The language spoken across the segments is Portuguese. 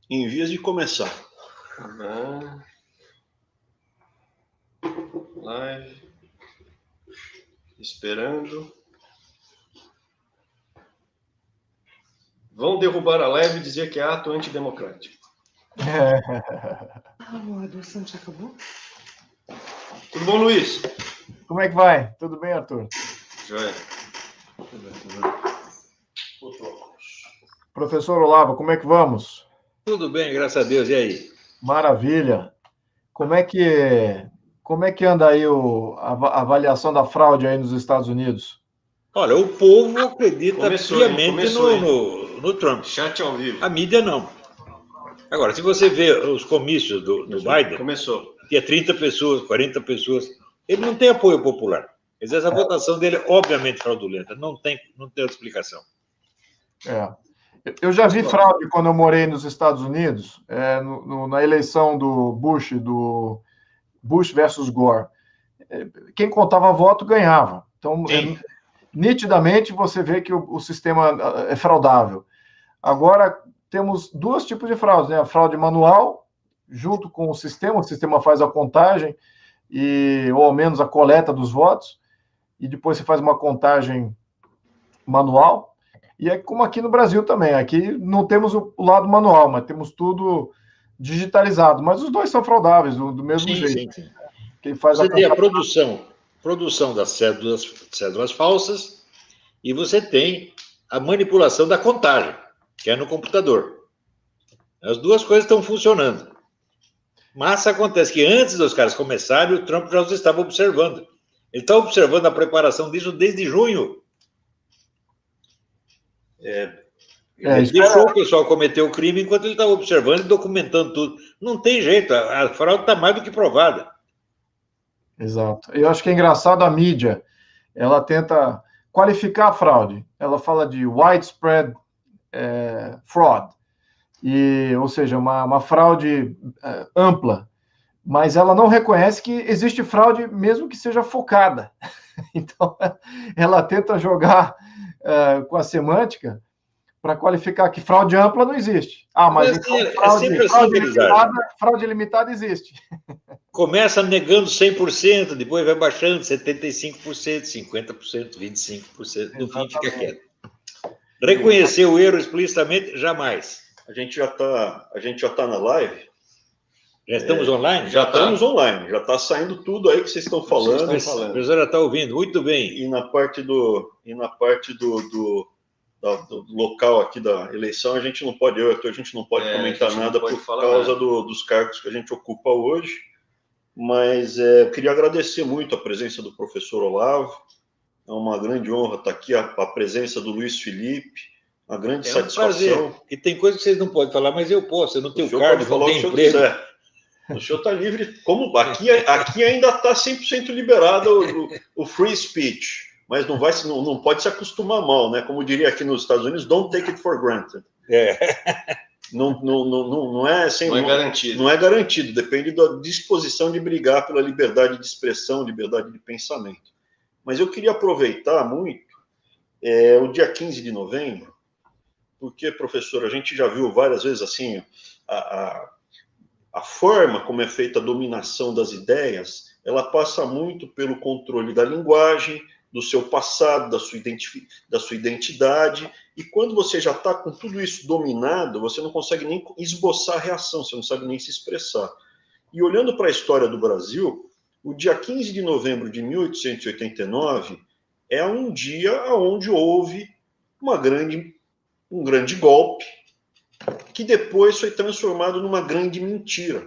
Em vias de começar. Live. Esperando. Vão derrubar a live e dizer que é ato antidemocrático. A adoção já acabou? Tudo bom, Luiz? Como é que vai? Tudo bem, Arthur? Joia. Professor Olavo, como é que vamos? Tudo bem, graças a Deus. E aí? Maravilha. Como é que anda aí a avaliação da fraude aí nos Estados Unidos? Olha, o povo acredita Começou, piamente no Trump. Chat ao vivo. A mídia não. Agora, se você vê os comícios do Biden, Começou. tinha 30 pessoas, 40 pessoas, ele não tem apoio popular. Quer dizer, essa votação dele é obviamente fraudulenta, não tem outra explicação. Eu já vi fraude quando eu morei nos Estados Unidos, na eleição do Bush versus Gore. Quem contava voto ganhava. Então, nitidamente, você vê que o sistema é fraudável. Agora, temos dois tipos de fraude, né? A fraude manual, junto com o sistema faz a contagem, ou ao menos a coleta dos votos, e depois você faz uma contagem manual. E é como aqui no Brasil também. Aqui não temos o lado manual, mas temos tudo digitalizado. Mas os dois são fraudáveis, do mesmo jeito. Sim. Quem faz você tem a produção das cédulas falsas e você tem a manipulação da contagem, que é no computador. As duas coisas estão funcionando. Mas acontece que antes dos caras começarem, o Trump já os estava observando. Ele está observando a preparação disso desde junho. Ele deixou o pessoal cometer o crime enquanto ele estava observando e documentando tudo. Não tem jeito, a fraude está mais do que provada. Exato. Eu acho que é engraçado a mídia. Ela tenta qualificar a fraude. Ela fala de widespread fraud, ou seja, uma fraude ampla. Mas ela não reconhece que existe fraude mesmo que seja focada. Então, ela tenta jogar com a semântica para qualificar que fraude ampla não existe. Mas então, fraude limitada existe. Começa negando 100%, depois vai baixando 75%, 50%, 25%, no fim fica quieto. Reconhecer o erro explicitamente, jamais. A gente já está na live. Já estamos online? Já estamos online, já está saindo tudo aí que vocês estão falando. A professora está ouvindo, muito bem. E na parte do local aqui da eleição, a gente não pode comentar nada por causa dos cargos que a gente ocupa hoje. Mas eu queria agradecer muito a presença do professor Olavo. É uma grande honra estar aqui, a presença do Luiz Felipe, uma grande satisfação. E tem coisa que vocês não podem falar, mas eu posso, eu não tenho cargo, não tenho emprego. O senhor está livre, como aqui ainda está 100% liberado o free speech, mas não pode se acostumar mal, né? Como diria aqui nos Estados Unidos, don't take it for granted. Não é garantido. Não é garantido, depende da disposição de brigar pela liberdade de expressão, liberdade de pensamento. Mas eu queria aproveitar muito o dia 15 de novembro, porque, professor, a gente já viu várias vezes assim a forma como é feita a dominação das ideias, ela passa muito pelo controle da linguagem, do seu passado, da sua identidade, e quando você já está com tudo isso dominado, você não consegue nem esboçar a reação, você não sabe nem se expressar. E olhando para a história do Brasil, o dia 15 de novembro de 1889 é um dia onde houve um grande golpe, que depois foi transformado numa grande mentira.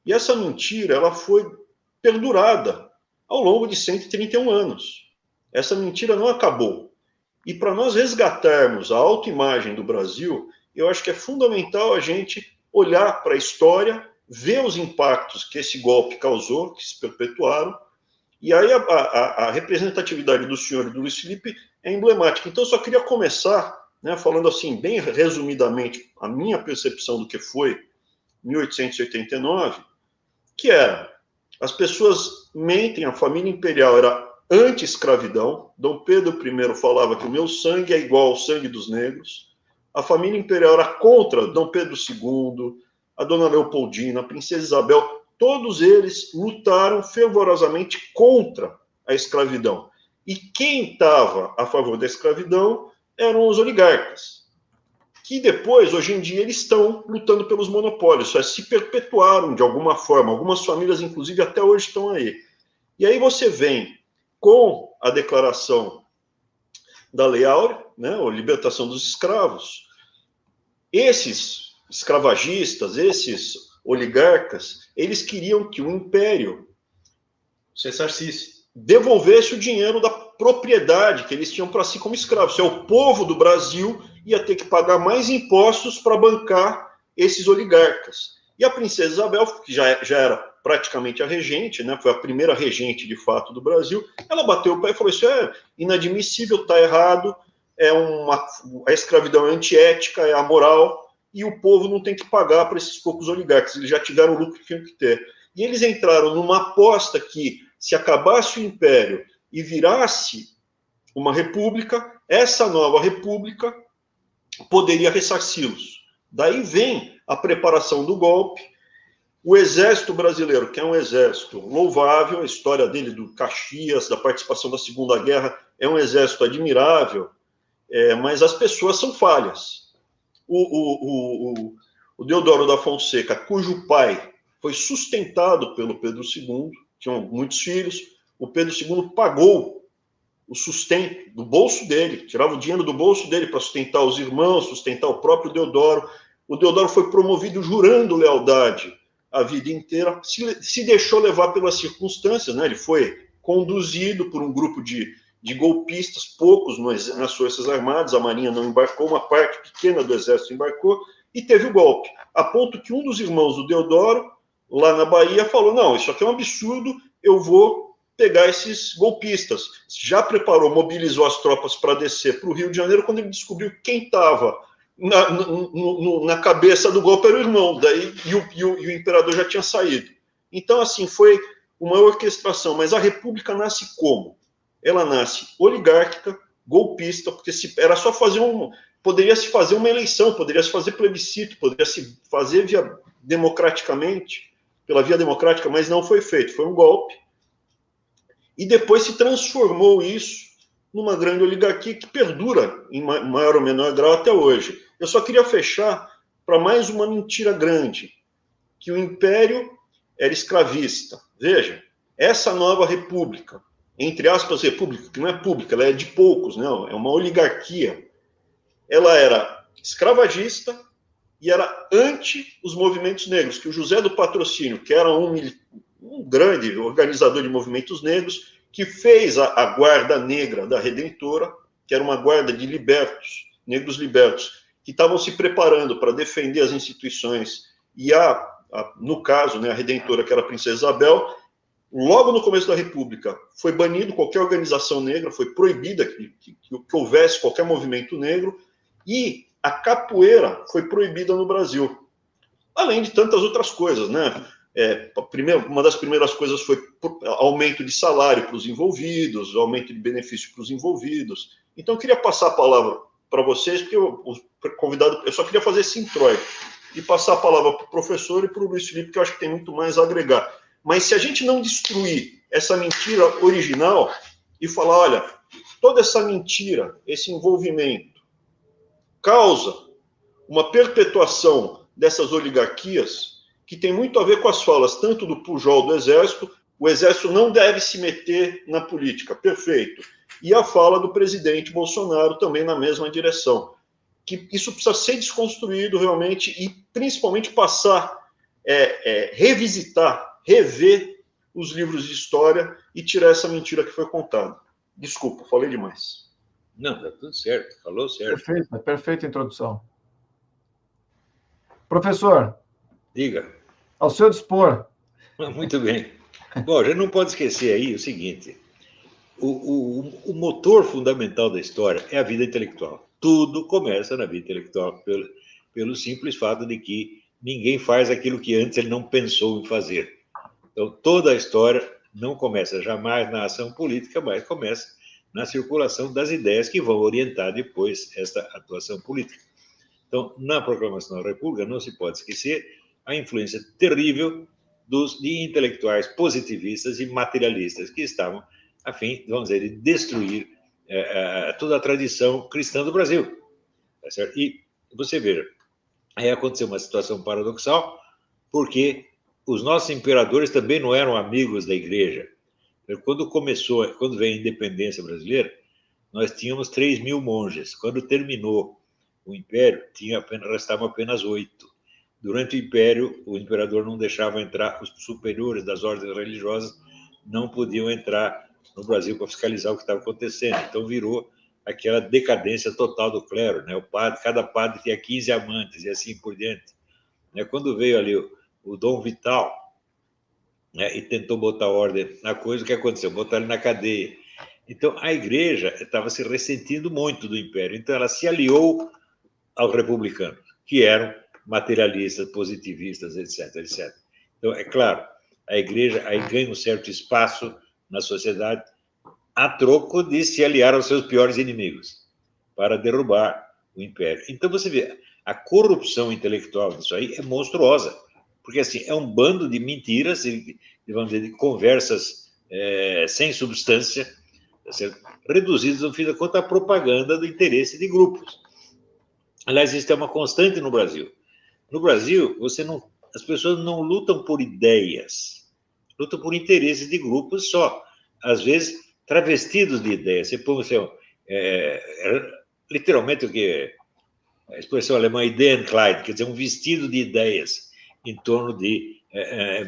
E essa mentira ela foi perdurada ao longo de 131 anos. Essa mentira não acabou. E para nós resgatarmos a autoimagem do Brasil, eu acho que é fundamental a gente olhar para a história, ver os impactos que esse golpe causou, que se perpetuaram, e aí a representatividade do senhor e do Luiz Felipe é emblemática. Então, eu só queria começar, né, falando assim, bem resumidamente, a minha percepção do que foi 1889, que era, as pessoas mentem, a família imperial era anti-escravidão, Dom Pedro I falava que o meu sangue é igual ao sangue dos negros, a família imperial era contra Dom Pedro II, a Dona Leopoldina, a Princesa Isabel, todos eles lutaram fervorosamente contra a escravidão. E quem estava a favor da escravidão eram os oligarcas, que depois, hoje em dia, eles estão lutando pelos monopólios, só se perpetuaram de alguma forma, algumas famílias, inclusive, até hoje estão aí. E aí você vem com a declaração da Lei Áurea, né, a libertação dos escravos. Esses escravagistas, esses oligarcas, eles queriam que o império se ressarcisse, devolvesse o dinheiro da propriedade que eles tinham para si como escravos. É o povo do Brasil ia ter que pagar mais impostos para bancar esses oligarcas. E a princesa Isabel, que já era praticamente a regente, né, foi a primeira regente de fato do Brasil, ela bateu o pé e falou: isso é inadmissível, está errado, a escravidão é antiética, é amoral, e o povo não tem que pagar para esses poucos oligarcas, eles já tiveram o lucro que tinham que ter. E eles entraram numa aposta que, se acabasse o império e virasse uma república, essa nova república poderia ressarci-los. Daí vem a preparação do golpe. O exército brasileiro, que é um exército louvável, a história dele do Caxias, da participação da Segunda Guerra, é um exército admirável, mas as pessoas são falhas. O Deodoro da Fonseca, cujo pai foi sustentado pelo Pedro II, tinham muitos filhos, o Pedro II pagou o sustento do bolso dele, tirava o dinheiro do bolso dele para sustentar os irmãos, sustentar o próprio Deodoro. O Deodoro foi promovido jurando lealdade a vida inteira, se deixou levar pelas circunstâncias, né? Ele foi conduzido por um grupo de golpistas, poucos nas Forças Armadas, a Marinha não embarcou, uma parte pequena do Exército embarcou, e teve o golpe, a ponto que um dos irmãos do Deodoro, lá na Bahia, falou: não, isso aqui é um absurdo, eu vou pegar esses golpistas. Já preparou, mobilizou as tropas para descer para o Rio de Janeiro, quando ele descobriu quem estava na cabeça do golpe era o irmão, daí, e o imperador já tinha saído. Então, assim, foi uma orquestração, mas a república nasce como? Ela nasce oligárquica, golpista, porque era só fazer poderia se fazer uma eleição, poderia se fazer plebiscito, poderia se fazer democraticamente, pela via democrática, mas não foi feito, foi um golpe. E depois se transformou isso numa grande oligarquia que perdura em maior ou menor grau até hoje. Eu só queria fechar para mais uma mentira grande, que o império era escravista. Veja, essa nova república, entre aspas, república, que não é pública, ela é de poucos, né? É uma oligarquia. Ela era escravagista e era anti os movimentos negros, que o José do Patrocínio, que era um grande organizador de movimentos negros, que fez a Guarda Negra da Redentora, que era uma guarda de libertos, negros libertos, que estavam se preparando para defender as instituições, e no caso, né, a Redentora, que era a Princesa Isabel, logo no começo da República, foi banido qualquer organização negra, foi proibida que houvesse qualquer movimento negro, e a capoeira foi proibida no Brasil, além de tantas outras coisas, né? Uma das primeiras coisas foi aumento de salário para os envolvidos, aumento de benefício para os envolvidos. Então, eu queria passar a palavra para vocês, porque eu só queria fazer esse introito, e passar a palavra para o professor e para o Luiz Felipe, que eu acho que tem muito mais a agregar. Mas se a gente não destruir essa mentira original e falar: olha, toda essa mentira, esse envolvimento, causa uma perpetuação dessas oligarquias, que tem muito a ver com as falas tanto do Pujol do Exército, o Exército não deve se meter na política, perfeito, e a fala do presidente Bolsonaro também na mesma direção, que isso precisa ser desconstruído realmente e principalmente passar, revisitar, rever os livros de história e tirar essa mentira que foi contada. Desculpa, falei demais. Não, tá tudo certo, falou certo. Perfeita introdução. Professor, diga. Ao seu dispor. Muito bem. Bom, a gente não pode esquecer aí o seguinte: o motor fundamental da história é a vida intelectual. Tudo começa na vida intelectual, pelo simples fato de que ninguém faz aquilo que antes ele não pensou em fazer. Então, toda a história não começa jamais na ação política, mas começa na circulação das ideias que vão orientar depois esta atuação política. Então, na proclamação da República, não se pode esquecer a influência terrível de intelectuais positivistas e materialistas que estavam a fim, vamos dizer, de destruir toda a tradição cristã do Brasil. Tá certo? E você veja, aí aconteceu uma situação paradoxal, porque os nossos imperadores também não eram amigos da igreja. Quando veio a independência brasileira, nós tínhamos 3.000 monges. Quando terminou o Império, restavam apenas 8. Durante o Império, o imperador não deixava entrar, os superiores das ordens religiosas não podiam entrar no Brasil para fiscalizar o que estava acontecendo. Então, virou aquela decadência total do clero, né? Cada padre tinha 15 amantes e assim por diante. Quando veio ali o Dom Vital, né, e tentou botar ordem na coisa, o que aconteceu? Botaram ele na cadeia. Então, a igreja estava se ressentindo muito do Império, então ela se aliou aos republicanos, que eram materialistas, positivistas, etc, etc. Então, é claro, a igreja aí ganha um certo espaço na sociedade a troco de se aliar aos seus piores inimigos para derrubar o Império. Então, você vê, a corrupção intelectual disso aí é monstruosa, porque assim, é um bando de mentiras, vamos dizer, de conversas sem substância, reduzidas, no fim da conta, à propaganda do interesse de grupos. Aliás, isso é uma constante no Brasil. No Brasil, as pessoas não lutam por ideias, lutam por interesses de grupos só, às vezes travestidos de ideias. Você põe literalmente o que a expressão alemã Ideenkleid, quer dizer, um vestido de ideias em torno de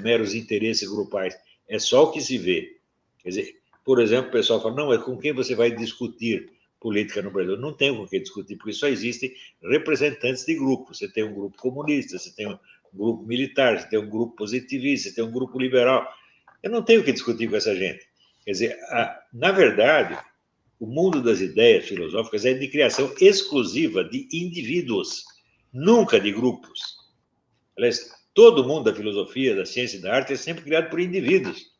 meros interesses grupais. É só o que se vê. Quer dizer, por exemplo, o pessoal fala, não, mas com quem você vai discutir política no Brasil? Não tem com quem discutir, porque só existem representantes de grupos. Você tem um grupo comunista, você tem um grupo militar, você tem um grupo positivista, você tem um grupo liberal. Eu não tenho o que discutir com essa gente. Quer dizer, na verdade, o mundo das ideias filosóficas é de criação exclusiva de indivíduos, nunca de grupos. Aliás, todo mundo da filosofia, da ciência e da arte é sempre criado por indivíduos,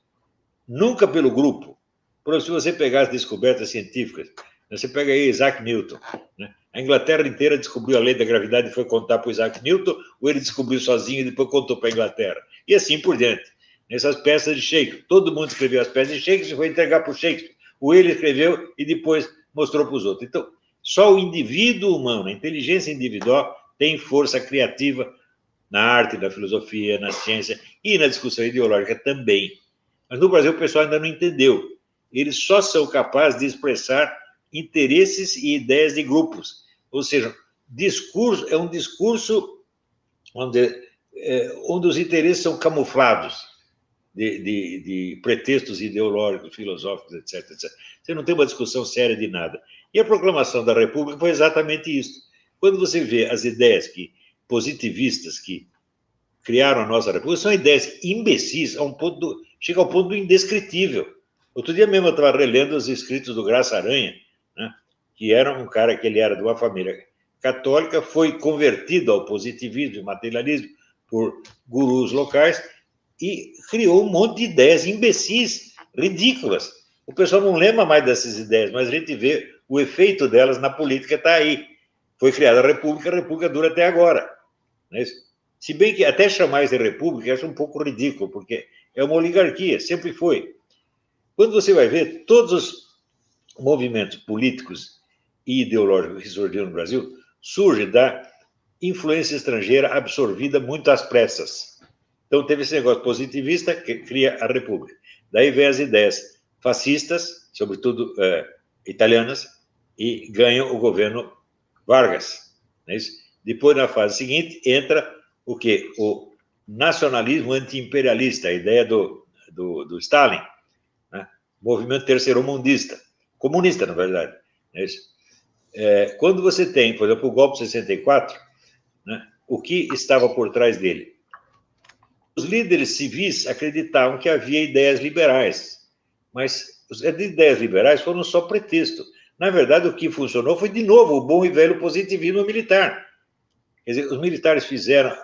nunca pelo grupo. Por exemplo, se você pegar as descobertas científicas, você pega aí Isaac Newton, né? A Inglaterra inteira descobriu a lei da gravidade e foi contar para o Isaac Newton, ou ele descobriu sozinho e depois contou para a Inglaterra. E assim por diante. Nessas peças de Shakespeare, todo mundo escreveu as peças de Shakespeare e foi entregar para o Shakespeare. Ou ele escreveu e depois mostrou para os outros. Então, só o indivíduo humano, a inteligência individual, tem força criativa na arte, na filosofia, na ciência e na discussão ideológica também. Mas no Brasil o pessoal ainda não entendeu. Eles só são capazes de expressar interesses e ideias de grupos. Ou seja, é um discurso onde os interesses são camuflados de pretextos ideológicos, filosóficos, etc, etc. Você não tem uma discussão séria de nada. E a proclamação da República foi exatamente isso. Quando você vê as ideias positivistas que criaram a nossa República, são ideias imbecis, chega ao ponto do indescritível. Outro dia mesmo eu estava relendo os escritos do Graça Aranha, né, que era um cara que ele era de uma família católica, foi convertido ao positivismo e materialismo por gurus locais e criou um monte de ideias imbecis, ridículas. O pessoal não lembra mais dessas ideias, mas a gente vê o efeito delas na política, está aí. Foi criada a República dura até agora. Não é isso? Se bem que até chamar isso de República, eu acho um pouco ridículo, porque é uma oligarquia, sempre foi. Quando você vai ver, todos os movimentos políticos e ideológicos que surgiram no Brasil surgem da influência estrangeira absorvida muito às pressas. Então, teve esse negócio positivista que cria a República. Daí vem as ideias fascistas, sobretudo italianas, e ganham o governo Vargas. Não é isso? Depois, na fase seguinte, entra o quê? O nacionalismo anti-imperialista, a ideia do Stalin, né? Movimento terceiro-mundista, comunista, na verdade. Não é isso? Quando você tem, por exemplo, o golpe de 64, né? O que estava por trás dele? Os líderes civis acreditavam que havia ideias liberais, mas as ideias liberais foram só pretexto. Na verdade, o que funcionou foi, de novo, o bom e velho positivismo militar. Quer dizer, os militares fizeram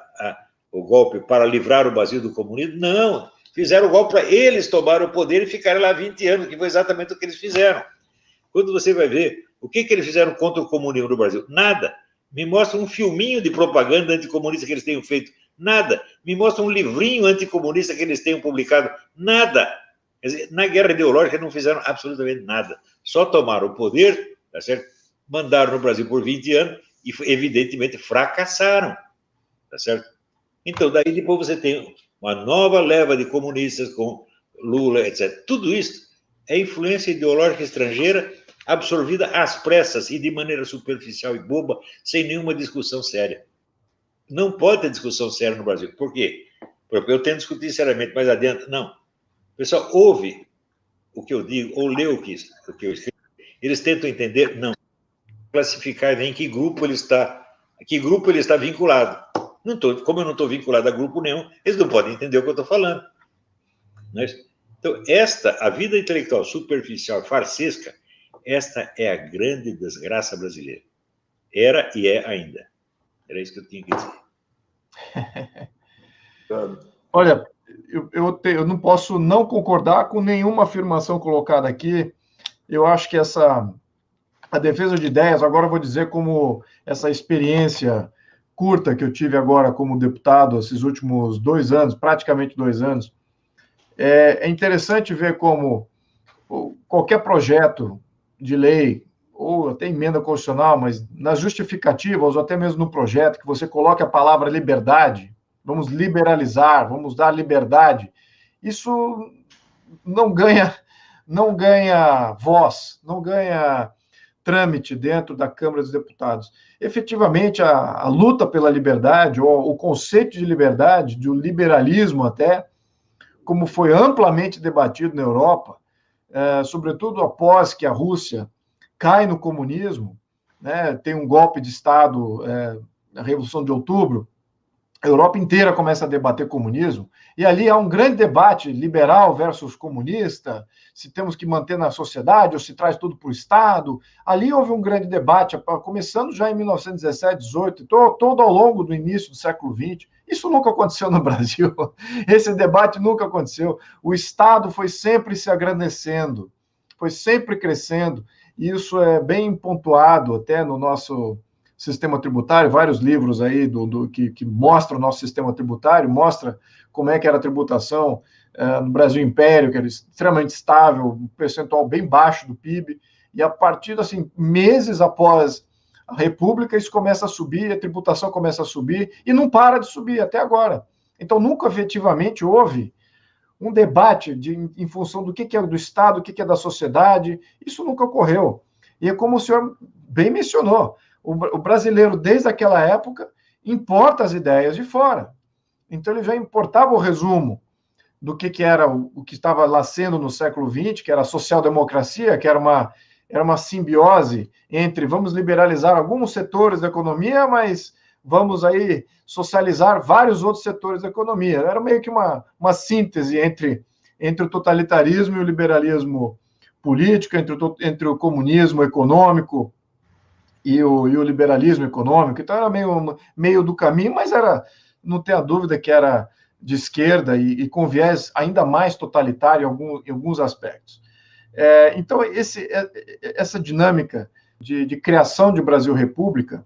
o golpe para livrar o Brasil do comunismo? Não, fizeram o golpe para eles tomarem o poder e ficarem lá 20 anos, que foi exatamente o que eles fizeram. Quando você vai ver, o que eles fizeram contra o comunismo no Brasil? Nada. Me mostra um filminho de propaganda anticomunista que eles tenham feito. Nada. Me mostra um livrinho anticomunista que eles tenham publicado. Nada. Quer dizer, na guerra ideológica não fizeram absolutamente nada. Só tomaram o poder, tá certo? Mandaram no Brasil por 20 anos e, evidentemente, fracassaram. Tá certo? Então, daí depois você tem uma nova leva de comunistas com Lula, etc. Tudo isso é influência ideológica estrangeira absorvida às pressas e de maneira superficial e boba, sem nenhuma discussão séria. Não pode ter discussão séria no Brasil. Por quê? Porque eu tento discutir seriamente mais adiante. Não. O pessoal ouve o que eu digo, ou lê o que eu escrevo. Eles tentam entender, não. Classificar em que grupo ele está vinculado. Como eu não estou vinculado a grupo nenhum, eles não podem entender o que eu estou falando. Então, a vida intelectual superficial, farsesca, esta é a grande desgraça brasileira. Era e é ainda. Era isso que eu tinha que dizer. Olha, eu não posso não concordar com nenhuma afirmação colocada aqui. Eu acho que a defesa de ideias, agora eu vou dizer como essa experiência curta que eu tive agora como deputado, esses últimos 2 anos, praticamente 2 anos, é interessante ver como qualquer projeto de lei, ou até emenda constitucional, mas nas justificativas, ou até mesmo no projeto, que você coloque a palavra liberdade, vamos liberalizar, vamos dar liberdade, isso não ganha voz, não ganha trâmite dentro da Câmara dos Deputados. Efetivamente, a luta pela liberdade, ou o conceito de liberdade, de um liberalismo até, como foi amplamente debatido na Europa, sobretudo após que a Rússia cai no comunismo, né, tem um golpe de Estado na Revolução de Outubro, a Europa inteira começa a debater comunismo, e ali há um grande debate liberal versus comunista, se temos que manter na sociedade ou se traz tudo para o Estado. Ali houve um grande debate, começando já em 1917, 18, todo ao longo do início do século XX. Isso nunca aconteceu no Brasil. Esse debate nunca aconteceu. O Estado foi sempre se agrandecendo, foi sempre crescendo. Isso é bem pontuado até no nosso sistema tributário, vários livros aí que mostram o nosso sistema tributário, mostra como é que era a tributação no Brasil Império, que era extremamente estável, um percentual bem baixo do PIB, e a partir, assim, meses após a República, isso começa a subir, a tributação começa a subir, e não para de subir até agora. Então, nunca efetivamente houve um debate em função do que é do Estado, o que é da sociedade, isso nunca ocorreu. E é como o senhor bem mencionou, o brasileiro, desde aquela época, importa as ideias de fora. Então, ele já importava o resumo do que era o que estava nascendo no século XX, que era a social-democracia, que era uma simbiose entre vamos liberalizar alguns setores da economia, mas vamos aí socializar vários outros setores da economia. Era meio que uma síntese entre o totalitarismo e o liberalismo político, entre o comunismo econômico e o liberalismo econômico. Então, era meio do caminho, mas não tenha dúvida que era de esquerda e com viés ainda mais totalitário em alguns aspectos. Então, essa dinâmica de criação de Brasil República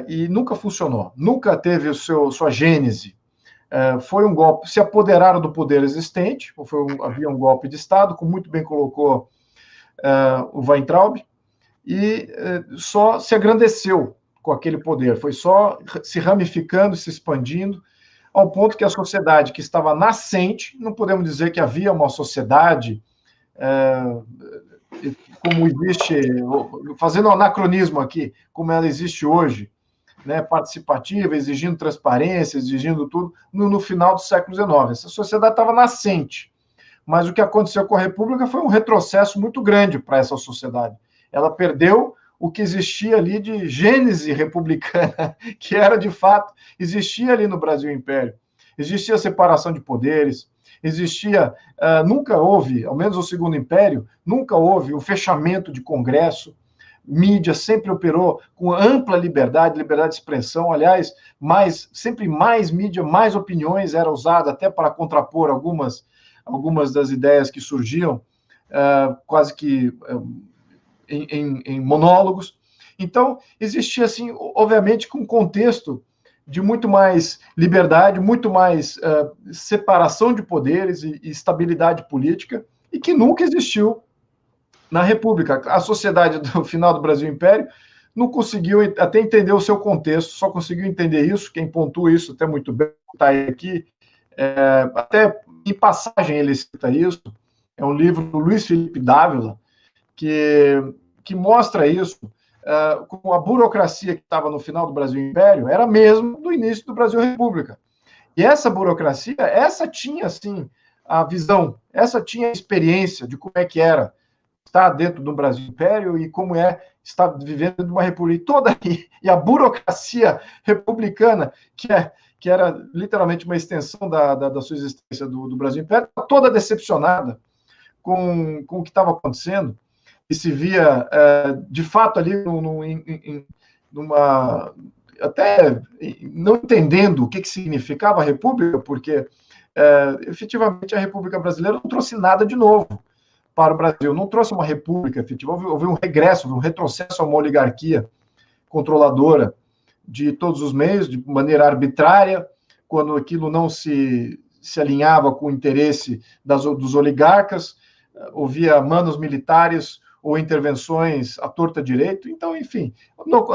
e nunca funcionou, nunca teve sua gênese. Foi um golpe, se apoderaram do poder existente, havia um golpe de Estado, como muito bem colocou o Weintraub, e só se agrandeceu com aquele poder, foi só se ramificando, se expandindo, ao ponto que a sociedade que estava nascente, não podemos dizer que havia uma sociedade como existe, fazendo um anacronismo aqui, como ela existe hoje, né, participativa, exigindo transparência, exigindo tudo, no final do século XIX. Essa sociedade estava nascente, mas o que aconteceu com a República foi um retrocesso muito grande para essa sociedade. Ela perdeu o que existia ali de gênese republicana, que era, de fato, existia ali no Brasil Império. Existia separação de poderes, nunca houve, ao menos o Segundo Império, nunca houve o fechamento de Congresso, mídia sempre operou com ampla liberdade de expressão, aliás, sempre mais mídia, mais opiniões era usada até para contrapor algumas das ideias que surgiam, quase que em monólogos. Então, existia, assim, obviamente, com um contexto de muito mais liberdade, muito mais separação de poderes e estabilidade política, e que nunca existiu na República. A sociedade do final do Brasil Império não conseguiu até entender o seu contexto, só conseguiu entender isso, quem pontua isso até muito bem, está aqui, até em passagem ele cita isso, é um livro do Luiz Felipe Dávila, que mostra isso, com a burocracia que estava no final do Brasil Império, era mesmo do início do Brasil República. E essa burocracia, essa tinha, assim, a visão, essa tinha a experiência de como é que era estar dentro do Brasil Império e como é estar vivendo dentro de uma república. E a burocracia republicana, que era literalmente uma extensão da sua existência do Brasil Império, toda decepcionada com o que estava acontecendo, e se via, de fato, ali numa... até não entendendo o que significava a República, porque, efetivamente, a República Brasileira não trouxe nada de novo para o Brasil, não trouxe uma república efetiva, houve um regresso, um retrocesso a uma oligarquia controladora de todos os meios, de maneira arbitrária, quando aquilo não se alinhava com o interesse dos oligarcas, havia manos militares ou intervenções à torta direito. Então, enfim,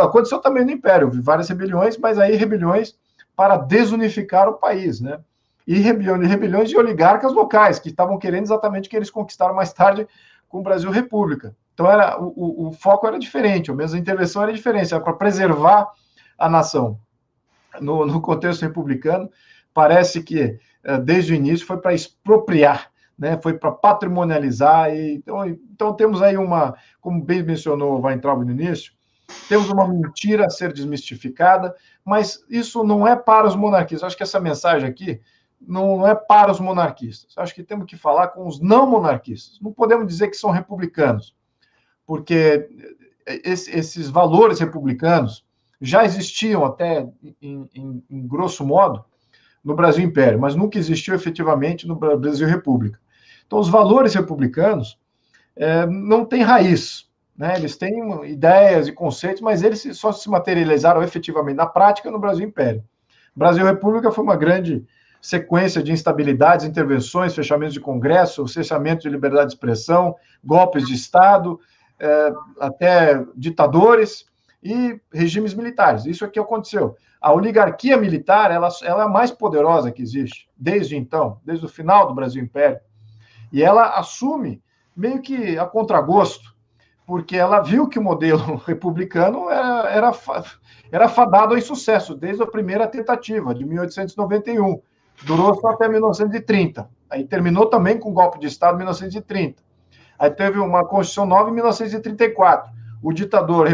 aconteceu também no Império, houve várias rebeliões, mas aí rebeliões para desunificar o país, né? E rebeliões de oligarcas locais, que estavam querendo exatamente o que eles conquistaram mais tarde com o Brasil República. Então, o foco era diferente, ou mesmo a intervenção era diferente, era para preservar a nação. No contexto republicano, parece que, desde o início, foi para expropriar, né? Foi para patrimonializar. Então, temos aí como bem mencionou o Weintraub no início, temos uma mentira a ser desmistificada, mas isso não é para os monarquistas. Acho que essa mensagem aqui não é para os monarquistas. Acho que temos que falar com os não monarquistas. Não podemos dizer que são republicanos, porque esses valores republicanos já existiam até, em grosso modo, no Brasil Império, mas nunca existiu efetivamente no Brasil República. Então, os valores republicanos não têm raiz, né? Eles têm ideias e conceitos, mas eles só se materializaram efetivamente na prática no Brasil Império. Brasil República foi uma grande sequência de instabilidades, intervenções, fechamentos de Congresso, cessamento de liberdade de expressão, golpes de Estado, até ditadores e regimes militares. Isso aqui aconteceu. A oligarquia militar, ela é a mais poderosa que existe, desde então, desde o final do Brasil Império. E ela assume meio que a contragosto, porque ela viu que o modelo republicano era fadado ao insucesso, desde a primeira tentativa, de 1891. Durou só até 1930. Aí terminou também com o golpe de Estado em 1930. Aí teve uma Constituição nova em 1934. O ditador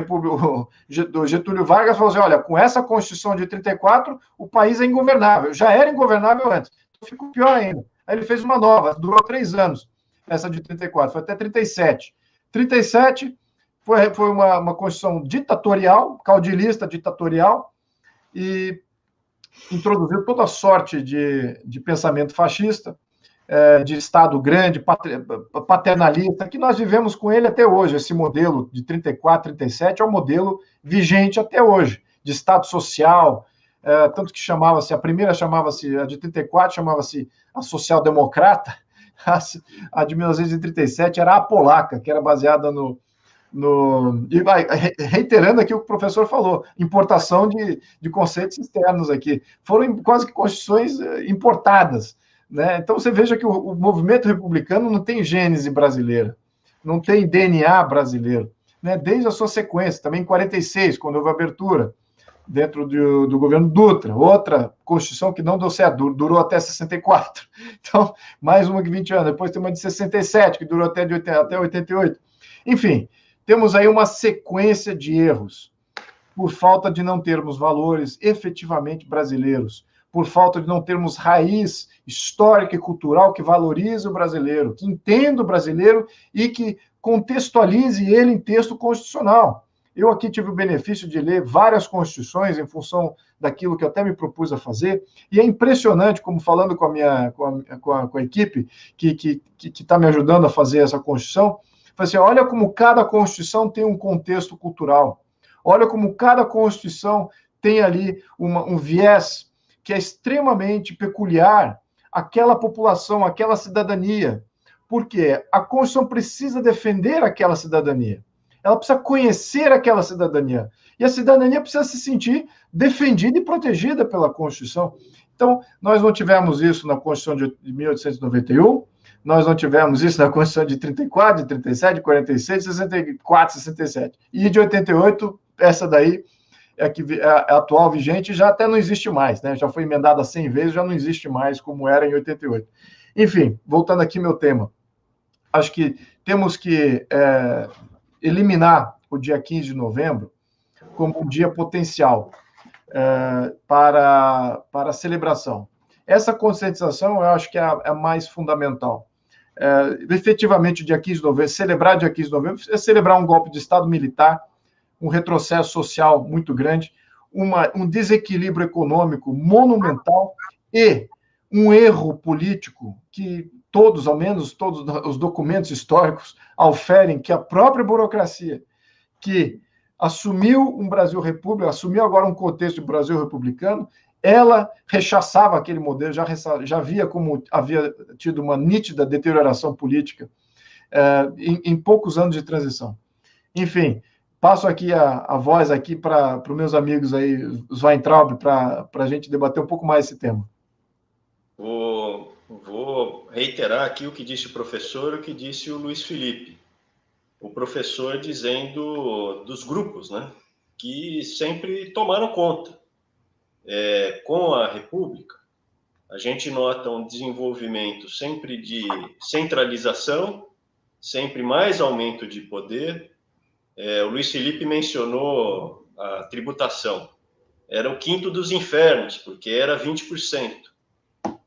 Getúlio Vargas falou assim, olha, com essa Constituição de 34, o país é ingovernável. Já era ingovernável antes, então ficou pior ainda. Aí ele fez uma nova, durou 3 anos, essa de 34, foi até 37. 37 foi uma Constituição ditatorial, caudilista ditatorial, e introduziu toda a sorte de pensamento fascista, de Estado grande, paternalista, que nós vivemos com ele até hoje. Esse modelo de 34, 37 é um modelo vigente até hoje, de Estado social, tanto que a primeira chamava-se, a de 34 chamava-se a social-democrata, a de 1937 era a polaca, que era baseada e reiterando aqui o que o professor falou, importação de conceitos externos aqui. Foram quase que constituições importadas, né? Então você veja que o movimento republicano não tem gênese brasileira, não tem DNA brasileiro, né? Desde a sua sequência, também em 46, quando houve a abertura, dentro do governo Dutra, outra Constituição que não deu certo, durou até 64. Então, mais uma que 20 anos. Depois tem uma de 67, que durou até 88. Enfim, temos aí uma sequência de erros, por falta de não termos valores efetivamente brasileiros, por falta de não termos raiz histórica e cultural que valorize o brasileiro, que entenda o brasileiro e que contextualize ele em texto constitucional. Eu aqui tive o benefício de ler várias constituições em função daquilo que eu até me propus a fazer, e é impressionante, como falando com a equipe que está me ajudando a fazer essa Constituição, falei assim, olha como cada Constituição tem um contexto cultural, Olha como cada Constituição tem ali um viés que é extremamente peculiar àquela população, àquela cidadania. Porque a Constituição precisa defender aquela cidadania. Ela precisa conhecer aquela cidadania. E a cidadania precisa se sentir defendida e protegida pela Constituição. Então, nós não tivemos isso na Constituição de 1891, nós não tivemos isso na Constituição de 34, de 37, de 46, de 64, 67. E de 88, essa daí é a atual vigente, já até não existe mais, né? Já foi emendada 100 vezes, já não existe mais como era em 88. Enfim, voltando aqui ao meu tema. Acho que temos que eliminar o dia 15 de novembro como um dia potencial para a celebração. Essa conscientização, eu acho que é a mais fundamental. Efetivamente, o dia 15 de novembro, celebrar o dia 15 de novembro, é celebrar um golpe de Estado militar, um retrocesso social muito grande, um desequilíbrio econômico monumental e um erro político que todos, ao menos todos os documentos históricos, auferem que a própria burocracia que assumiu um Brasil república, assumiu agora um contexto de Brasil republicano, ela rechaçava aquele modelo, já via como havia tido uma nítida deterioração política em poucos anos de transição. Enfim, passo aqui a voz aqui para os meus amigos aí, os Weintraub, para a gente debater um pouco mais esse tema. Vou reiterar aqui o que disse o professor, o que disse o Luiz Felipe. O professor dizendo dos grupos, né, que sempre tomaram conta. Com a República, a gente nota um desenvolvimento sempre de centralização, sempre mais aumento de poder. O Luiz Felipe mencionou a tributação. Era o quinto dos infernos, porque era 20%.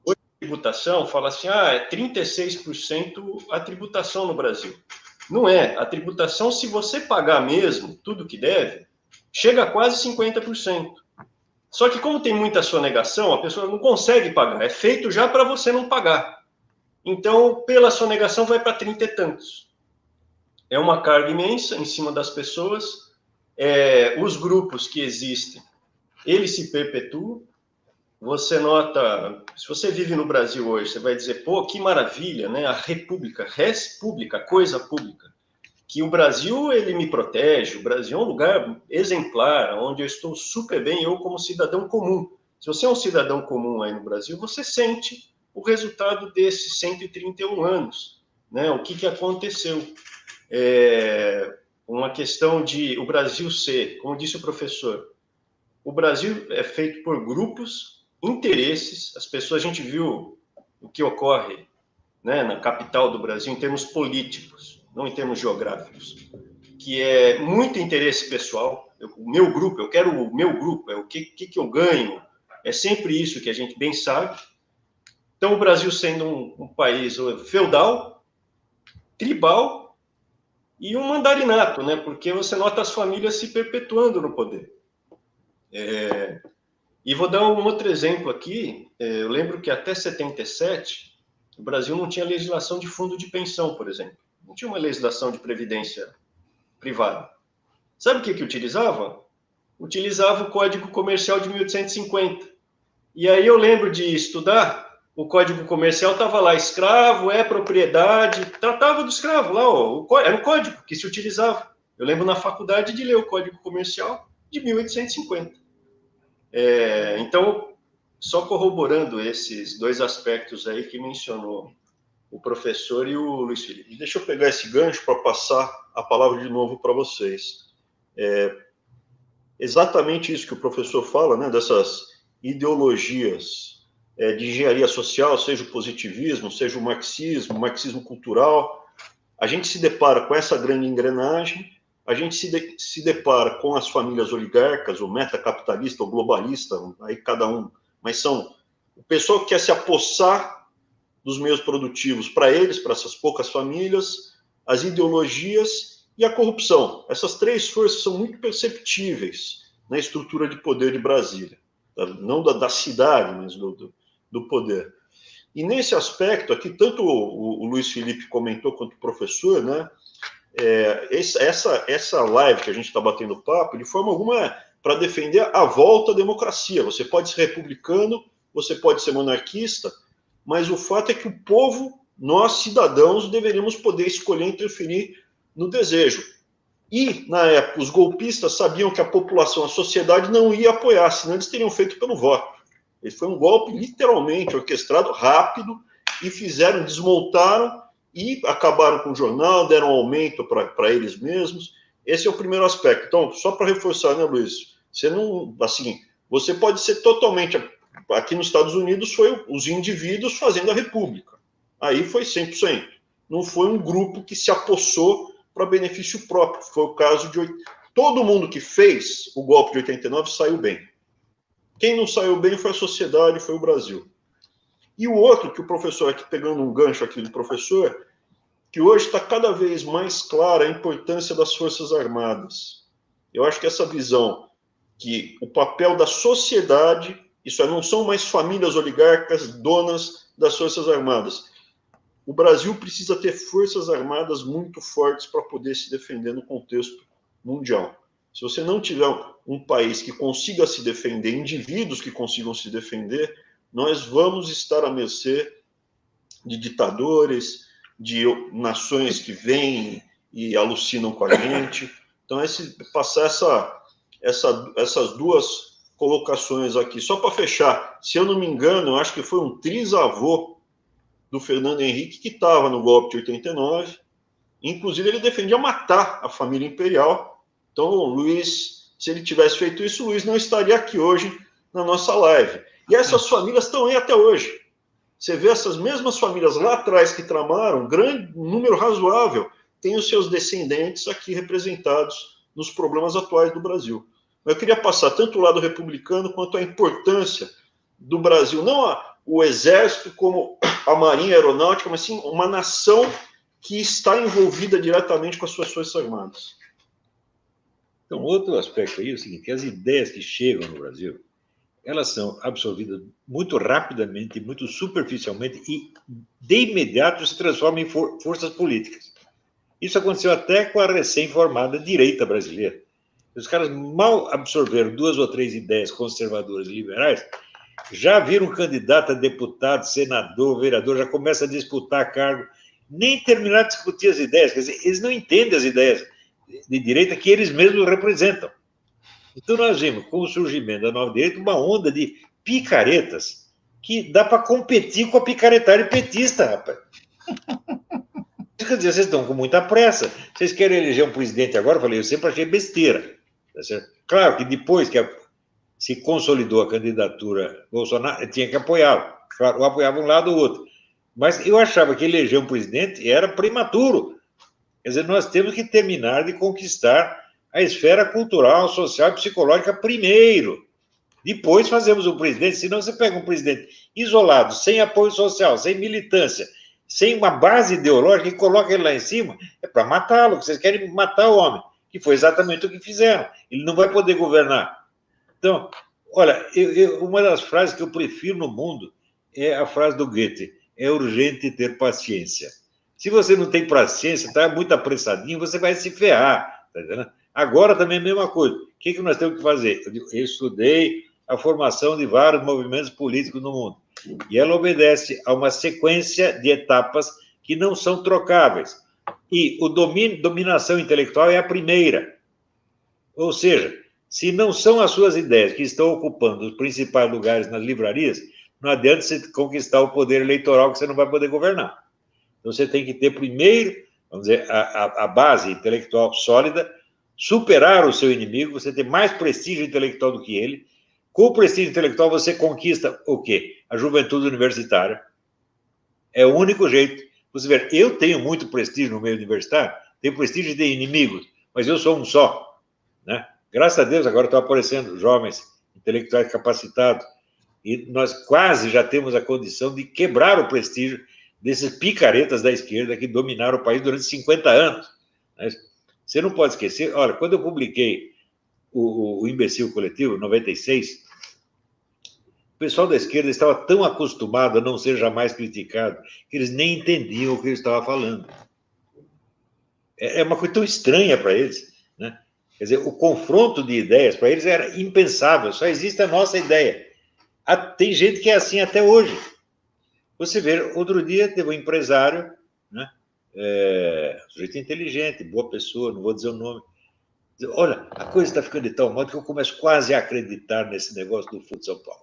Hoje a tributação fala assim, é 36% a tributação no Brasil. Não é. A tributação, se você pagar mesmo tudo que deve, chega a quase 50%. Só que como tem muita sonegação, a pessoa não consegue pagar. É feito já para você não pagar. Então, pela sonegação, vai para 30 e tantos. É uma carga imensa em cima das pessoas. Os grupos que existem, eles se perpetuam. Você nota, se você vive no Brasil hoje, você vai dizer, pô, que maravilha, né? A República, res pública, coisa pública. Que o Brasil, ele me protege, o Brasil é um lugar exemplar, onde eu estou super bem, eu como cidadão comum. Se você é um cidadão comum aí no Brasil, você sente o resultado desses 131 anos, né? O que aconteceu? Uma questão de o Brasil ser, como disse o professor, o Brasil é feito por grupos, interesses, as pessoas, a gente viu o que ocorre, né, na capital do Brasil, em termos políticos, não em termos geográficos, que é muito interesse pessoal. O meu grupo, eu quero o meu grupo, o que eu ganho, é sempre isso que a gente bem sabe. Então, o Brasil sendo um país feudal, tribal e um mandarinato, né, porque você nota as famílias se perpetuando no poder. E vou dar um outro exemplo aqui. Eu lembro que até 77, o Brasil não tinha legislação de fundo de pensão, por exemplo. Não tinha uma legislação de previdência privada. Sabe o que utilizava? Utilizava o Código Comercial de 1850. E aí eu lembro de estudar, o Código Comercial estava lá, escravo é propriedade, tratava do escravo lá, era o código que se utilizava. Eu lembro na faculdade de ler o Código Comercial de 1850. Então, só corroborando esses dois aspectos aí que mencionou o professor e o Luiz Felipe. Deixa eu pegar esse gancho para passar a palavra de novo para vocês. Exatamente isso que o professor fala, né, dessas ideologias de engenharia social, seja o positivismo, seja o marxismo cultural. A gente se depara com essa grande engrenagem, a gente se depara com as famílias oligarcas, o metacapitalista, o globalista, aí cada um, mas são o pessoal que quer se apossar dos meios produtivos para eles, para essas poucas famílias, as ideologias e a corrupção. Essas três forças são muito perceptíveis na estrutura de poder de Brasília, não da cidade, mas do poder. E nesse aspecto aqui, tanto o Luiz Felipe comentou quanto o professor, né, essa live que a gente está batendo papo, de forma alguma, para defender a volta à democracia. Você pode ser republicano, você pode ser monarquista, mas o fato é que o povo, nós cidadãos, deveríamos poder escolher interferir no desejo. E, na época, os golpistas sabiam que a população, a sociedade não ia apoiar, senão eles teriam feito pelo voto. Esse foi um golpe literalmente orquestrado, rápido, e desmontaram e acabaram com o jornal, deram aumento para eles mesmos. Esse é o primeiro aspecto. Então, só para reforçar, né, Luiz? Você não, assim, você pode ser totalmente... Aqui nos Estados Unidos foi os indivíduos fazendo a república. Aí foi 100%. Não foi um grupo que se apossou para benefício próprio. Foi o caso de... Todo mundo que fez o golpe de 89 saiu bem. Quem não saiu bem foi a sociedade, foi o Brasil. E o outro, que o professor, aqui pegando um gancho aqui do professor, que hoje está cada vez mais clara a importância das Forças Armadas. Eu acho que essa visão, que o papel da sociedade, isso não são mais famílias oligárquicas donas das Forças Armadas. O Brasil precisa ter Forças Armadas muito fortes para poder se defender no contexto mundial. Se você não tiver um país que consiga se defender, indivíduos que consigam se defender, nós vamos estar à mercê de ditadores, de nações que vêm e alucinam com a gente. Então, passar essas duas colocações aqui. Só para fechar, se eu não me engano, eu acho que foi um trisavô do Fernando Henrique que estava no golpe de 89. Inclusive, ele defendia matar a família imperial. Então, o Luiz, se ele tivesse feito isso, o Luiz não estaria aqui hoje na nossa live. E essas famílias estão aí até hoje. Você vê essas mesmas famílias lá atrás que tramaram, um número razoável, tem os seus descendentes aqui representados nos problemas atuais do Brasil. Eu queria passar tanto o lado republicano quanto a importância do Brasil, não o exército como a marinha aeronáutica, mas sim uma nação que está envolvida diretamente com as suas Forças Armadas. Então, outro aspecto aí é o seguinte, as ideias que chegam no Brasil, elas são absorvidas muito rapidamente, muito superficialmente e, de imediato, se transformam em forças políticas. Isso aconteceu até com a recém-formada direita brasileira. Os caras mal absorveram 2 ou 3 ideias conservadoras e liberais, já viram um candidato a deputado, senador, vereador, já começa a disputar cargo, nem terminar de discutir as ideias. Quer dizer, eles não entendem as ideias de direita que eles mesmos representam. Então, nós vimos, com o surgimento da nova direita, uma onda de picaretas que dá para competir com a picaretagem petista, rapaz. Quer dizer, vocês estão com muita pressa. Vocês querem eleger um presidente agora? Eu falei, eu sempre achei besteira. Tá certo? Claro que depois que se consolidou a candidatura Bolsonaro, tinha que apoiá-lo. Claro, eu apoiava um lado ou outro. Mas eu achava que eleger um presidente era prematuro. Quer dizer, nós temos que terminar de conquistar a esfera cultural, social e psicológica primeiro. Depois fazemos um presidente, senão você pega um presidente isolado, sem apoio social, sem militância, sem uma base ideológica e coloca ele lá em cima, é para matá-lo, vocês querem matar o homem, que foi exatamente o que fizeram. Ele não vai poder governar. Então, olha, uma das frases que eu prefiro no mundo é a frase do Goethe, é urgente ter paciência. Se você não tem paciência, está muito apressadinho, você vai se ferrar, tá entendendo? Agora também é a mesma coisa. O que nós temos que fazer? Eu estudei a formação de vários movimentos políticos no mundo. E ela obedece a uma sequência de etapas que não são trocáveis. E o dominação intelectual é a primeira. Ou seja, se não são as suas ideias que estão ocupando os principais lugares nas livrarias, não adianta você conquistar o poder eleitoral que você não vai poder governar. Então você tem que ter primeiro, vamos dizer, a base intelectual sólida, superar o seu inimigo, você ter mais prestígio intelectual do que ele. Com o prestígio intelectual você conquista o quê? A juventude universitária. É o único jeito. Você vê, eu tenho muito prestígio no meio universitário, tenho prestígio de inimigos, mas eu sou um só, né? Graças a Deus agora estão aparecendo jovens intelectuais capacitados e nós quase já temos a condição de quebrar o prestígio desses picaretas da esquerda que dominaram o país durante 50 anos. Né? Você não pode esquecer, olha, quando eu publiquei o Imbecil Coletivo, em 96, o pessoal da esquerda estava tão acostumado a não ser jamais criticado que eles nem entendiam o que eu estava falando. É uma coisa tão estranha para eles, né? Quer dizer, o confronto de ideias para eles era impensável, só existe a nossa ideia. Tem gente que é assim até hoje. Você vê, outro dia teve um empresário, né? Sujeito inteligente, boa pessoa, não vou dizer o nome. Olha, a coisa está ficando de tal modo que eu começo quase a acreditar nesse negócio do Fute São Paulo.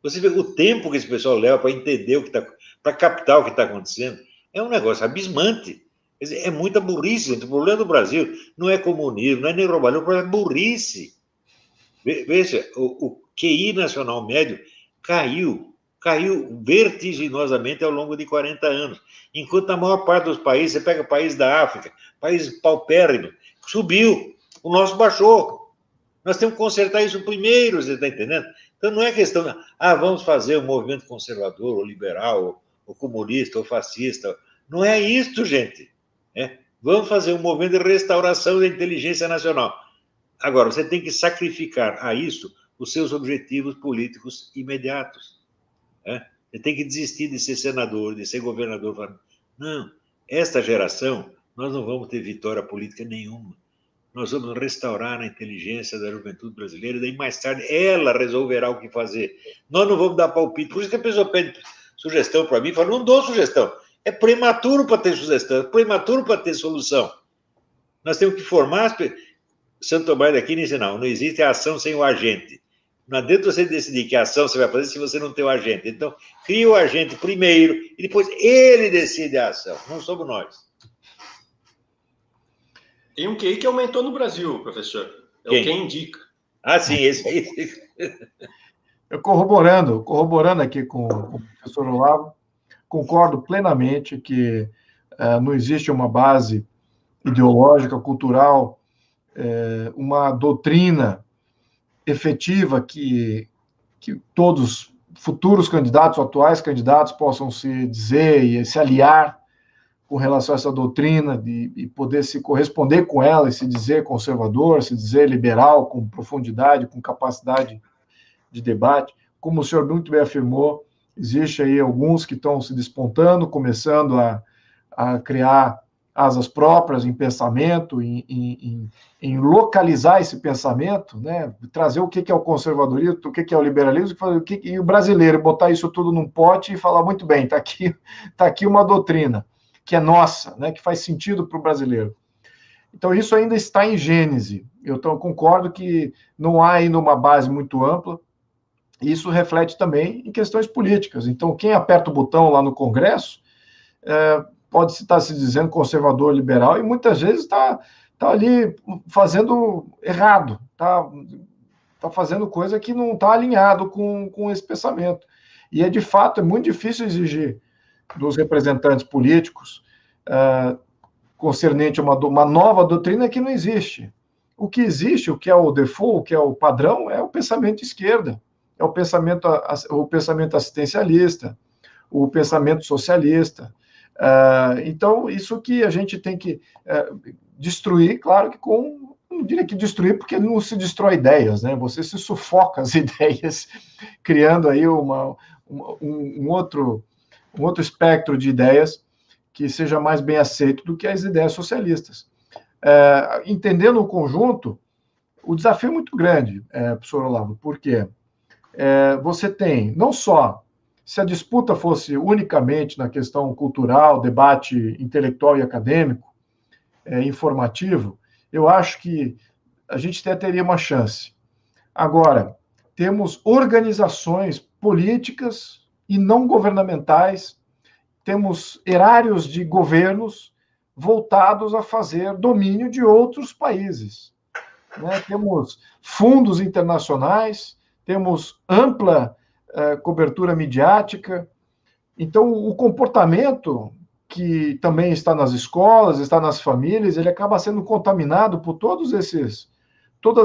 Você vê o tempo que esse pessoal leva para entender o que está, para captar o que está acontecendo. É um negócio abismante. Quer dizer, é muita burrice. O problema do Brasil não é comunismo, não é nem roubalho, o problema é burrice. Veja, o QI nacional médio caiu vertiginosamente ao longo de 40 anos. Enquanto a maior parte dos países, você pega países da África, países paupérrimos, subiu, o nosso baixou. Nós temos que consertar isso primeiro, você está entendendo? Então não é questão, vamos fazer um movimento conservador, ou liberal, ou comunista, ou fascista. Não é isso, gente. Vamos fazer um movimento de restauração da inteligência nacional. Agora, você tem que sacrificar a isso os seus objetivos políticos imediatos. Você tem que desistir de ser senador, de ser governador. Não, esta geração, nós não vamos ter vitória política nenhuma. Nós vamos restaurar a inteligência da juventude brasileira, e daí mais tarde ela resolverá o que fazer. Nós não vamos dar palpite. Por isso que a pessoa pede sugestão para mim, fala, não dou sugestão. É prematuro para ter sugestão, é prematuro para ter solução. Nós temos que formar... Santo Tomás de Aquino ensina, não existe ação sem o agente. Não adianta você decidir que ação você vai fazer se você não tem o agente. Então, cria o agente primeiro e depois ele decide a ação. Não somos nós. Tem um QI que aumentou no Brasil, professor. É o quem indica. Sim, esse aí. Eu corroborando aqui com o professor Olavo, concordo plenamente que não existe uma base ideológica, cultural, uma doutrina efetiva que todos futuros candidatos, atuais candidatos, possam se dizer e se aliar com relação a essa doutrina e poder se corresponder com ela e se dizer conservador, se dizer liberal, com profundidade, com capacidade de debate. Como o senhor muito bem afirmou, existe aí alguns que estão se despontando, começando a criar asas próprias em pensamento, em localizar esse pensamento, né? Trazer o que é o conservadorismo, o que é o liberalismo, e o brasileiro botar isso tudo num pote e falar, muito bem, está aqui uma doutrina que é nossa, né? Que faz sentido para o brasileiro. Então, isso ainda está em gênese. Eu concordo que não há ainda uma base muito ampla, e isso reflete também em questões políticas. Então, quem aperta o botão lá no Congresso pode estar se dizendo conservador, liberal, e muitas vezes está ali fazendo errado, está fazendo coisa que não está alinhado com esse pensamento. E, de fato, é muito difícil exigir dos representantes políticos concernente a uma nova doutrina que não existe. O que existe, o que é o default, o que é o padrão, é o pensamento de esquerda, é o pensamento assistencialista, o pensamento socialista. Então, isso que a gente tem que destruir, claro que não diria que destruir, porque não se destrói ideias, né? Você se sufoca as ideias, criando aí um outro espectro de ideias que seja mais bem aceito do que as ideias socialistas. Entendendo o conjunto, o desafio é muito grande, professor Olavo, porque você tem, não só, se a disputa fosse unicamente na questão cultural, debate intelectual e acadêmico, informativo, eu acho que a gente até teria uma chance. Agora, temos organizações políticas e não governamentais, temos erários de governos voltados a fazer domínio de outros países, né? Temos fundos internacionais, temos ampla cobertura midiática. Então, o comportamento que também está nas escolas, está nas famílias, ele acaba sendo contaminado por todas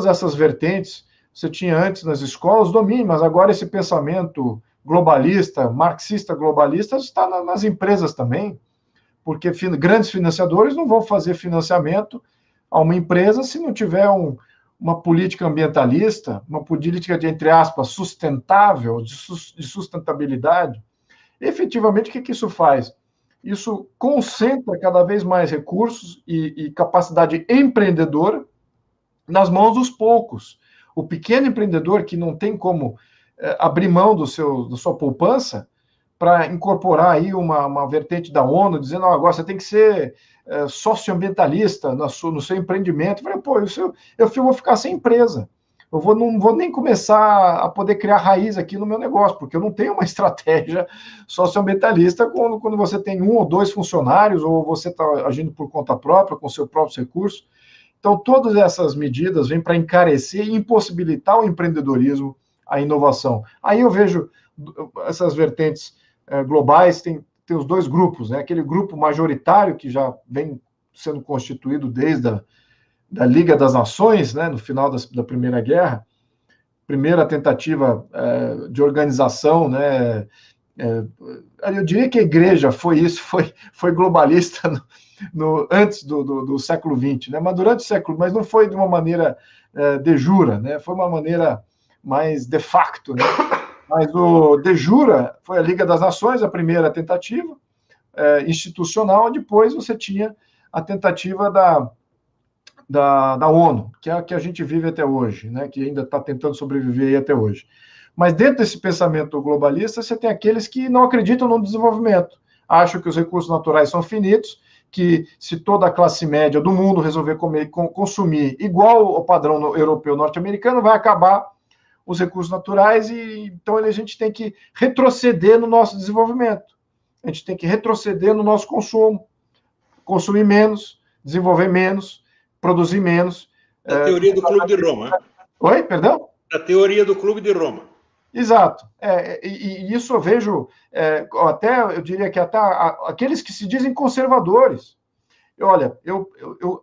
essas vertentes. Você tinha antes nas escolas domínio, mas agora esse pensamento globalista, marxista globalista, está nas empresas também, porque grandes financiadores não vão fazer financiamento a uma empresa se não tiver uma política ambientalista, uma política de, entre aspas, sustentável, de sustentabilidade. Efetivamente, o que isso faz? isso concentra cada vez mais recursos e capacidade empreendedora nas mãos dos poucos. O pequeno empreendedor que não tem como abrir mão da sua poupança para incorporar aí uma vertente da ONU, dizendo, agora você tem que ser socioambientalista no seu empreendimento. Eu falei, pô, eu vou ficar sem empresa. Não vou nem começar a poder criar raiz aqui no meu negócio, porque eu não tenho uma estratégia socioambientalista quando você tem 1 ou 2 funcionários, ou você está agindo por conta própria, com seus próprios recursos. Então, todas essas medidas vêm para encarecer e impossibilitar o empreendedorismo, a inovação. Aí eu vejo essas vertentes globais, tem os 2 grupos, né? Aquele grupo majoritário que já vem sendo constituído desde da Liga das Nações, né, no final da Primeira Guerra, primeira tentativa de organização, né, eu diria que a igreja foi globalista antes do século XX, né, mas durante o século, mas não foi de uma maneira de jure, né, foi uma maneira mais de facto, né, mas o de jure foi a Liga das Nações, a primeira tentativa institucional, depois você tinha a tentativa da ONU, que é a que a gente vive até hoje, né, que ainda está tentando sobreviver até hoje. Mas dentro desse pensamento globalista, você tem aqueles que não acreditam no desenvolvimento, acham que os recursos naturais são finitos, que se toda a classe média do mundo resolver consumir igual ao padrão europeu norte-americano, vai acabar os recursos naturais, e então a gente tem que retroceder no nosso desenvolvimento, a gente tem que retroceder no nosso consumo, consumir menos, desenvolver menos, produzir menos. A teoria do Clube de Roma. Oi, perdão? A teoria do Clube de Roma. Exato. E isso eu vejo, até, eu diria que até aqueles que se dizem conservadores. Olha, eu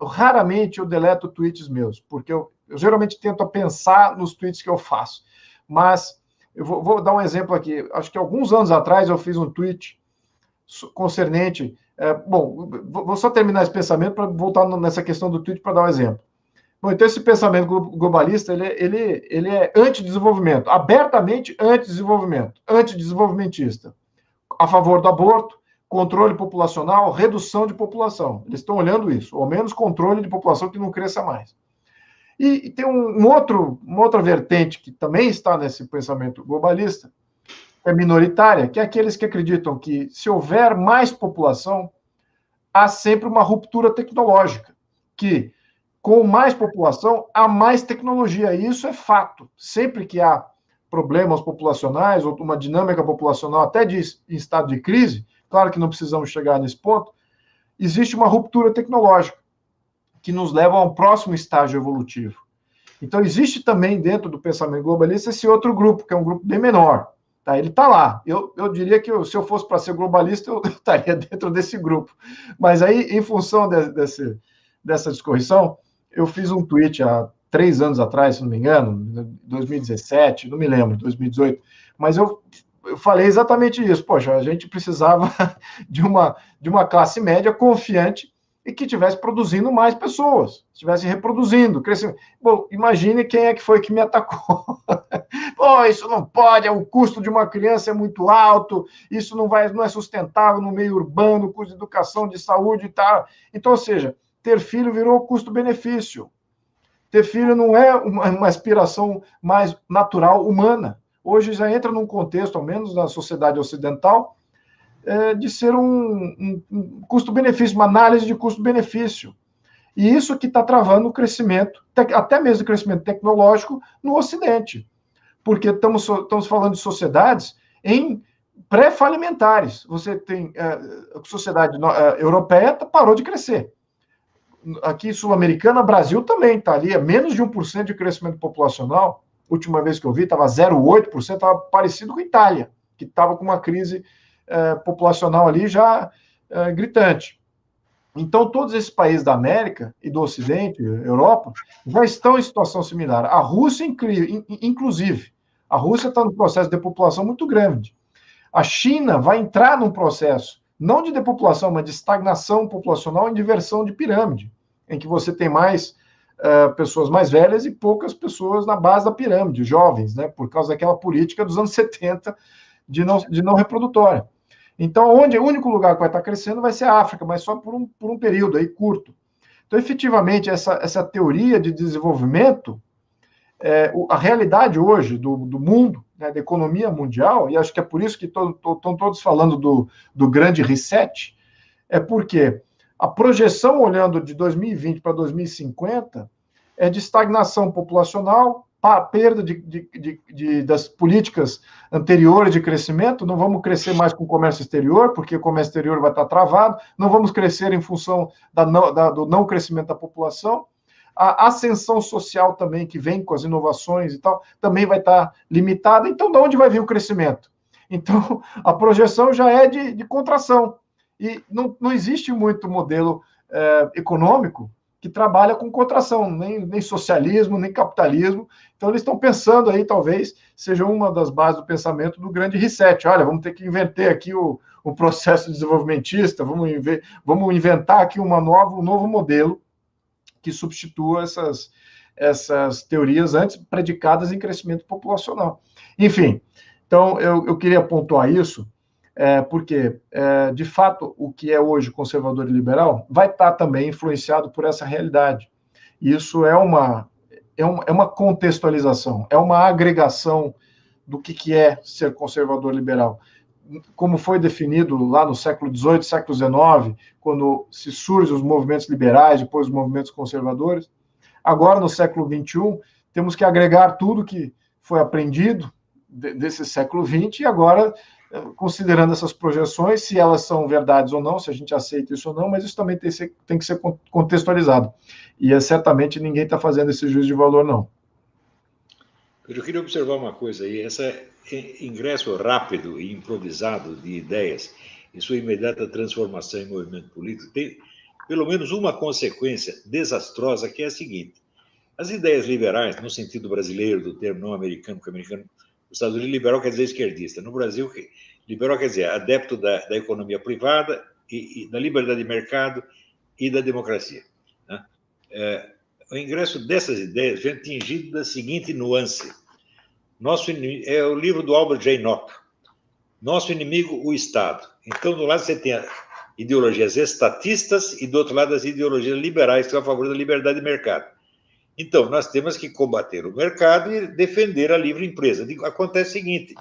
raramente deleto tweets meus, porque eu geralmente tento pensar nos tweets que eu faço. Mas eu vou dar um exemplo aqui. Acho que alguns anos atrás eu fiz um tweet concernente. Bom, vou só terminar esse pensamento para voltar nessa questão do tweet para dar um exemplo. Bom, então esse pensamento globalista, ele é antidesenvolvimento, abertamente antidesenvolvimento, antidesenvolvimentista, a favor do aborto, controle populacional, redução de população. Eles estão olhando isso, ou menos controle de população que não cresça mais. E tem uma outra vertente que também está nesse pensamento globalista, é minoritária, que é aqueles que acreditam que se houver mais população, há sempre uma ruptura tecnológica, que com mais população, há mais tecnologia, e isso é fato. Sempre que há problemas populacionais, ou uma dinâmica populacional até em estado de crise, claro que não precisamos chegar nesse ponto, existe uma ruptura tecnológica, que nos leva a um próximo estágio evolutivo. Então, existe também dentro do pensamento globalista esse outro grupo, que é um grupo bem menor. Tá? Ele está lá. Eu diria que se eu fosse para ser globalista, eu estaria dentro desse grupo. Mas aí, em função dessa discorrição, eu fiz um tweet há 3 anos atrás, se não me engano, 2017, não me lembro, 2018, mas eu falei exatamente isso. Poxa, a gente precisava de uma classe média confiante e que estivesse produzindo mais pessoas, estivesse reproduzindo, crescendo. Bom, imagine quem é que foi que me atacou. Pô, isso não pode, o custo de uma criança é muito alto, isso não é sustentável no meio urbano, custo de educação, de saúde e tal. Então, ou seja, ter filho virou custo-benefício. Ter filho não é uma aspiração mais natural, humana. Hoje já entra num contexto, ao menos na sociedade ocidental, de ser um custo-benefício, uma análise de custo-benefício. E isso que está travando o crescimento, até mesmo o crescimento tecnológico no Ocidente. Porque estamos falando de sociedades em pré-falimentares. Você tem a sociedade europeia parou de crescer. Aqui, sul-americana, Brasil também está ali, menos de 1% de crescimento populacional. Última vez que eu vi, estava 0,8%, estava parecido com a Itália, que estava com uma crise populacional ali já gritante. Então, todos esses países da América e do Ocidente, Europa, já estão em situação similar. A Rússia, inclusive. A Rússia está num processo de depopulação muito grande. A China vai entrar num processo, não de depopulação, mas de estagnação populacional e inversão de pirâmide, em que você tem mais pessoas mais velhas e poucas pessoas na base da pirâmide, jovens, né, por causa daquela política dos anos 70 de não reprodutória. Então, o único lugar que vai estar crescendo vai ser a África, mas só por um período aí curto. Então, efetivamente, essa teoria de desenvolvimento, a realidade hoje do mundo, né, da economia mundial, e acho que é por isso que estão todos falando do grande reset, é porque a projeção olhando de 2020 para 2050 é de estagnação populacional, perda das políticas anteriores de crescimento, não vamos crescer mais com o comércio exterior, porque o comércio exterior vai estar travado, não vamos crescer em função do não crescimento da população, a ascensão social também, que vem com as inovações e tal, também vai estar limitada, então de onde vai vir o crescimento? Então, a projeção já é de contração, e não existe muito modelo econômico que trabalha com contração, nem socialismo, nem capitalismo. Então, eles estão pensando aí, talvez, seja uma das bases do pensamento do grande reset. Olha, vamos ter que inventar aqui o processo desenvolvimentista, vamos inventar aqui um novo modelo que substitua essas teorias antes predicadas em crescimento populacional. Enfim, então, eu queria pontuar isso, porque, de fato, o que é hoje conservador e liberal vai estar também influenciado por essa realidade. Isso é uma contextualização, é uma agregação do que é ser conservador e liberal. Como foi definido lá no século XVIII, século XIX, quando se surgem os movimentos liberais, depois os movimentos conservadores. Agora, no século XXI, temos que agregar tudo que foi aprendido desse século XX e agora, considerando essas projeções, se elas são verdades ou não, se a gente aceita isso ou não, mas isso também tem que ser contextualizado. E certamente ninguém está fazendo esse juízo de valor, não. Eu queria observar uma coisa aí, esse ingresso rápido e improvisado de ideias e sua imediata transformação em movimento político tem pelo menos uma consequência desastrosa, que é a seguinte: as ideias liberais, no sentido brasileiro do termo, não americano, porque americano, nos Estados Unidos, liberal quer dizer esquerdista. No Brasil, liberal quer dizer adepto da economia privada e da liberdade de mercado e da democracia. Né? O ingresso dessas ideias vem atingido da seguinte nuance. É o livro do Albert J. Nock. Nosso inimigo, o Estado. Então, do lado você tem ideologias estatistas e, do outro lado, as ideologias liberais, que são a favor da liberdade de mercado. Então, nós temos que combater o mercado e defender a livre empresa. Acontece o seguinte: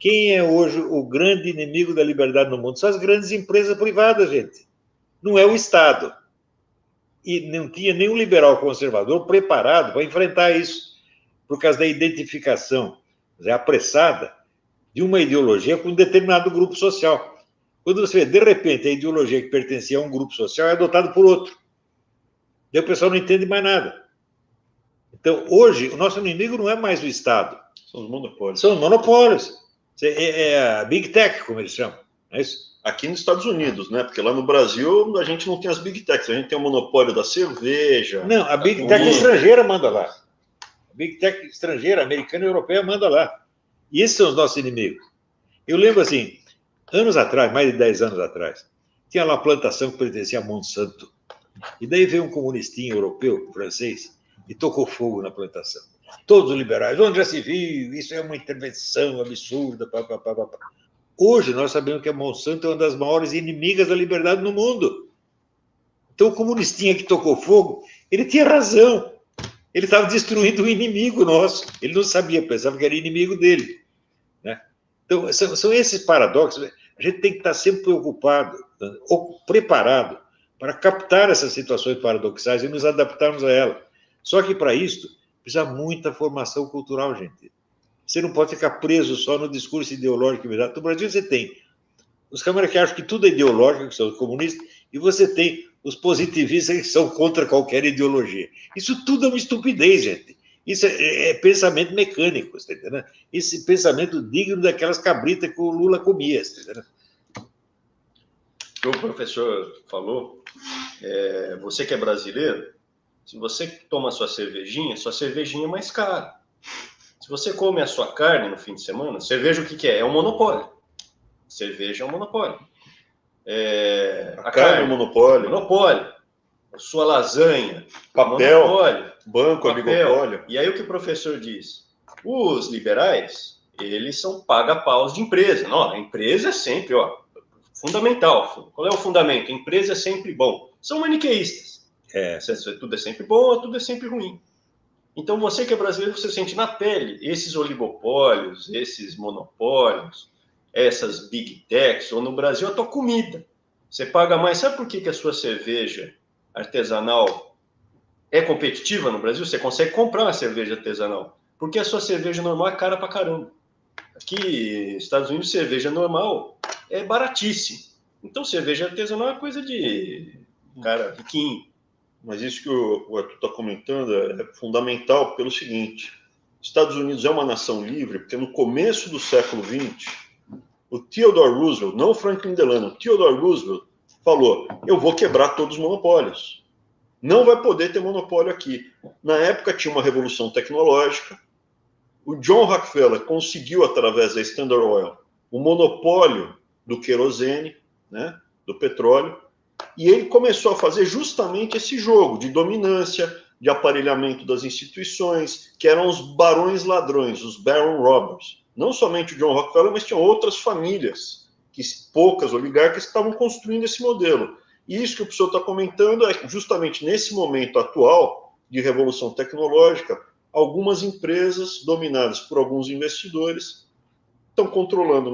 quem é hoje o grande inimigo da liberdade no mundo? São as grandes empresas privadas, gente. Não é o Estado. E não tinha nenhum liberal conservador preparado para enfrentar isso, por causa da identificação apressada de uma ideologia com um determinado grupo social. Quando você vê, de repente, a ideologia que pertencia a um grupo social é adotada por outro. Daí o pessoal não entende mais nada. Então, hoje, o nosso inimigo não é mais o Estado. São os monopólios. São os monopólios. É a Big Tech, como eles chamam. É isso? Aqui nos Estados Unidos, né? Porque lá no Brasil a gente não tem as Big Techs. A gente tem o monopólio da cerveja. Não, a Big Tech estrangeira manda lá. A Big Tech estrangeira, americana e europeia manda lá. E esses são os nossos inimigos. Eu lembro assim, anos atrás, mais de 10 anos atrás, tinha lá uma plantação que pertencia a Monsanto. E daí veio um comunistinho europeu, francês, e tocou fogo na plantação. Todos os liberais, onde já se viu, isso é uma intervenção absurda, papapá. Hoje nós sabemos que a Monsanto é uma das maiores inimigas da liberdade no mundo. Então o comunistinha que tocou fogo, ele tinha razão. Ele estava destruindo um inimigo nosso. Ele não sabia, pensava que era inimigo dele. Né? Então, são esses paradoxos. A gente tem que estar sempre preocupado, ou preparado, para captar essas situações paradoxais e nos adaptarmos a elas. Só que, para isso, precisa muita formação cultural, gente. Você não pode ficar preso só no discurso ideológico imediato. No Brasil, você tem os camaradas que acham que tudo é ideológico, que são os comunistas, e você tem os positivistas que são contra qualquer ideologia. Isso tudo é uma estupidez, gente. Isso é pensamento mecânico, tá entendendo? Esse pensamento digno daquelas cabritas que o Lula comia, tá entendendo? O professor falou, você que é brasileiro, se você toma sua cervejinha é mais cara. Se você come a sua carne no fim de semana, cerveja o que é? É um monopólio. Cerveja é um monopólio. A carne é um monopólio. Monopólio. A sua lasanha. Papel. Monopólio. Banco, oligopólio. E aí o que o professor diz? Os liberais, eles são paga-paus de empresa. Não, a empresa é sempre, fundamental. Qual é o fundamento? A empresa é sempre bom. São maniqueístas. Tudo é sempre bom ou tudo é sempre ruim. Então, você que é brasileiro, você sente na pele esses oligopólios, esses monopólios, essas big techs, ou no Brasil, a tua comida. Você paga mais. Sabe por que a sua cerveja artesanal é competitiva no Brasil? Você consegue comprar uma cerveja artesanal. Porque a sua cerveja normal é cara pra caramba. Aqui, nos Estados Unidos, cerveja normal é baratíssimo. Então, cerveja artesanal é coisa de cara riquinho. Mas isso que o Arthur está comentando é fundamental pelo seguinte: Estados Unidos é uma nação livre porque no começo do século XX, o Theodore Roosevelt, não o Franklin Delano, o Theodore Roosevelt falou: eu vou quebrar todos os monopólios. Não vai poder ter monopólio aqui. Na época tinha uma revolução tecnológica. O John Rockefeller conseguiu, através da Standard Oil, o monopólio do querosene, né, do petróleo. E ele começou a fazer justamente esse jogo de dominância, de aparelhamento das instituições, que eram os barões ladrões, os Baron Robbers. Não somente o John Rockefeller, mas tinham outras famílias, poucas oligarcas, que estavam construindo esse modelo. E isso que o professor está comentando é justamente nesse momento atual de revolução tecnológica, algumas empresas dominadas por alguns investidores estão controlando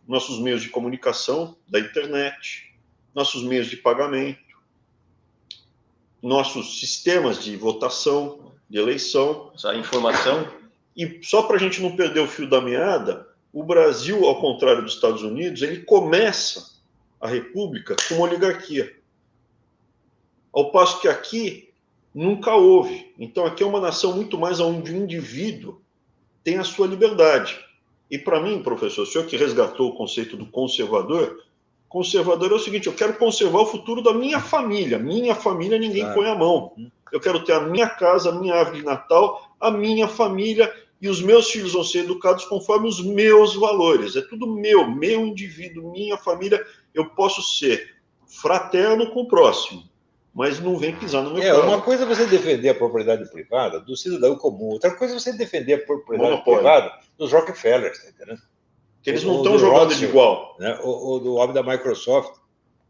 nossos meios de comunicação, da internet, nossos meios de pagamento, nossos sistemas de votação, de eleição. Essa informação. E só para a gente não perder o fio da meada, o Brasil, ao contrário dos Estados Unidos, ele começa a república com uma oligarquia. Ao passo que aqui nunca houve. Então aqui é uma nação muito mais onde o indivíduo tem a sua liberdade. E para mim, professor, o senhor que resgatou o conceito do conservador é o seguinte: eu quero conservar o futuro da minha família. Minha família ninguém põe a mão. Eu quero ter a minha casa, a minha árvore de Natal, a minha família, e os meus filhos vão ser educados conforme os meus valores. É tudo meu indivíduo, minha família. Eu posso ser fraterno com o próximo, mas não vem pisar no meu carro. Uma coisa é você defender a propriedade privada do cidadão comum, outra coisa é você defender a propriedade privada dos Rockefellers, tá entendendo? Que eles não estão jogando de igual. Né? Ou do homem da Microsoft.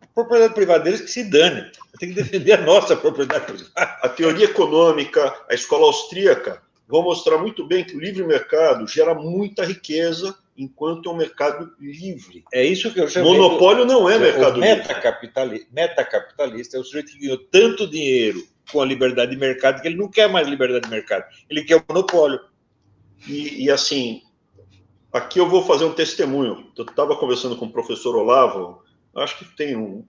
A propriedade privada deles que se dane. Tem que defender a nossa propriedade privada. A teoria econômica, a escola austríaca, vão mostrar muito bem que o livre mercado gera muita riqueza enquanto é um mercado livre. É isso que eu chamo. Monopólio não é mercado livre. Metacapitalista é o sujeito que ganhou tanto dinheiro com a liberdade de mercado que ele não quer mais liberdade de mercado. Ele quer o monopólio. E assim, aqui eu vou fazer um testemunho. Eu estava conversando com o professor Olavo, acho que tem um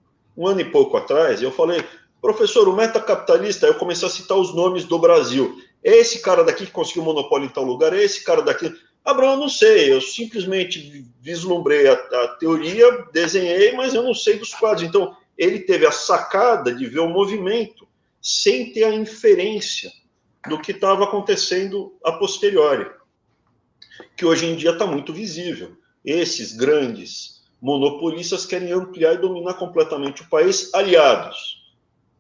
ano e pouco atrás, e eu falei: professor, o metacapitalista, eu comecei a citar os nomes do Brasil. É esse cara daqui que conseguiu monopólio em tal lugar, é esse cara daqui. Abraão, eu não sei, eu simplesmente vislumbrei a teoria, desenhei, mas eu não sei dos quadros. Então, ele teve a sacada de ver o movimento sem ter a inferência do que estava acontecendo a posteriori, que hoje em dia está muito visível. Esses grandes monopolistas querem ampliar e dominar completamente o país, aliados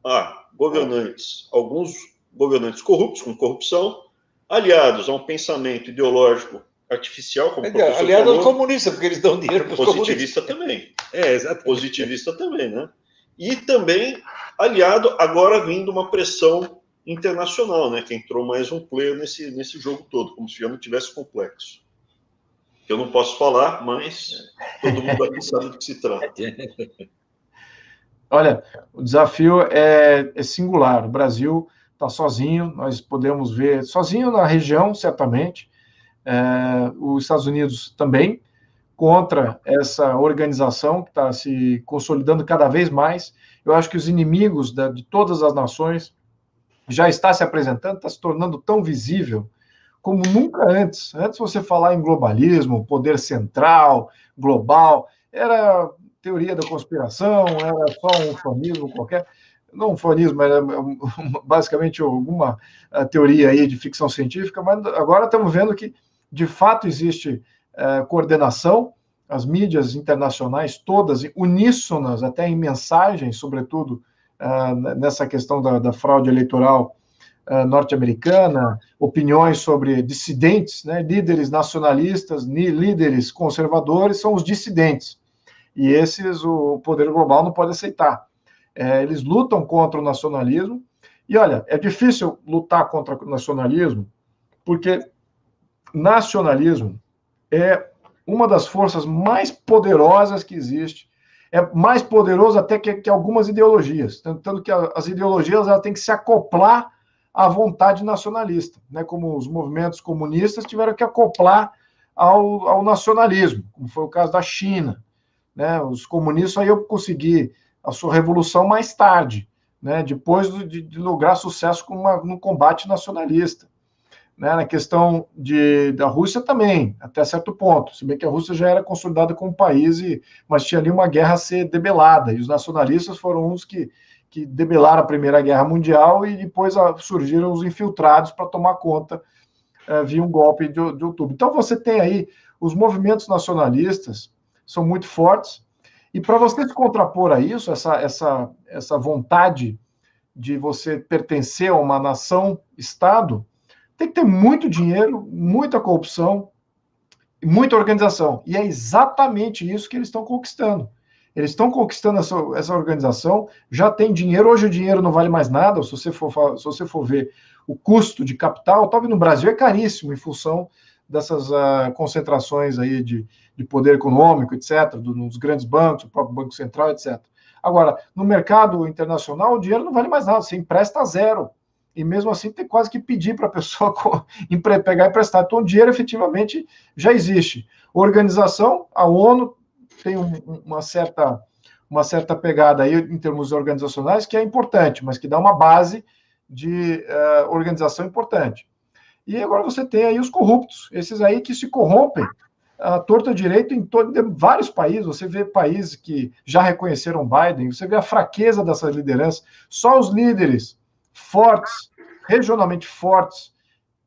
a governantes, alguns governantes corruptos, com corrupção, aliados a um pensamento ideológico artificial, como o professor aliado falou. Aos comunistas, porque eles dão dinheiro para os comunistas. Positivista também. Exatamente. Positivista também, né? E também aliado, agora vindo uma pressão internacional, né? Que entrou mais um player nesse jogo todo, como se já não tivesse complexo. Eu não posso falar, mas todo mundo aqui sabe do que se trata. Olha, o desafio é singular. O Brasil está sozinho, nós podemos ver, sozinho na região, certamente, os Estados Unidos também, contra essa organização que está se consolidando cada vez mais. Eu acho que os inimigos de todas as nações já está se apresentando, está se tornando tão visível como nunca antes. Antes você falar em globalismo, poder central, global, era teoria da conspiração, era só um ufanismo qualquer. Não um ufanismo, era basicamente alguma teoria aí de ficção científica, mas agora estamos vendo que, de fato, existe coordenação, as mídias internacionais todas uníssonas, até em mensagens, sobretudo nessa questão da fraude eleitoral norte-americana, opiniões sobre dissidentes, né, líderes nacionalistas, líderes conservadores, são os dissidentes. E esses o poder global não pode aceitar. Eles lutam contra o nacionalismo. E olha, é difícil lutar contra o nacionalismo, porque nacionalismo é uma das forças mais poderosas que existe. É mais poderoso até que algumas ideologias. Tanto que as ideologias elas têm que se acoplar à vontade nacionalista, né? Como os movimentos comunistas tiveram que acoplar ao nacionalismo, como foi o caso da China, né? Os comunistas aí eu consegui a sua revolução mais tarde, né? Depois de lograr sucesso no combate nacionalista. Né? Na questão da Rússia também, até certo ponto, se bem que a Rússia já era consolidada como país, mas tinha ali uma guerra a ser debelada, e os nacionalistas foram uns que debelaram a Primeira Guerra Mundial e depois surgiram os infiltrados para tomar conta via um golpe de outubro. Então você tem aí os movimentos nacionalistas, são muito fortes, e para você se contrapor a isso, essa vontade de você pertencer a uma nação-estado, tem que ter muito dinheiro, muita corrupção, muita organização. E é exatamente isso que eles estão conquistando. Eles estão conquistando essa organização, já tem dinheiro, hoje o dinheiro não vale mais nada, se você for ver o custo de capital, talvez no Brasil é caríssimo em função dessas concentrações aí de poder econômico, etc., nos grandes bancos, o próprio Banco Central, etc. Agora, no mercado internacional, o dinheiro não vale mais nada, você empresta zero. E mesmo assim tem quase que pedir para a pessoa pegar e emprestar. Então o dinheiro efetivamente já existe. Organização, a ONU tem uma certa pegada aí em termos organizacionais que é importante, mas que dá uma base de organização importante. E agora você tem aí os corruptos, esses aí que se corrompem a torta direito em vários países. Você vê países que já reconheceram Biden, você vê a fraqueza dessas lideranças. Só os líderes fortes, regionalmente fortes,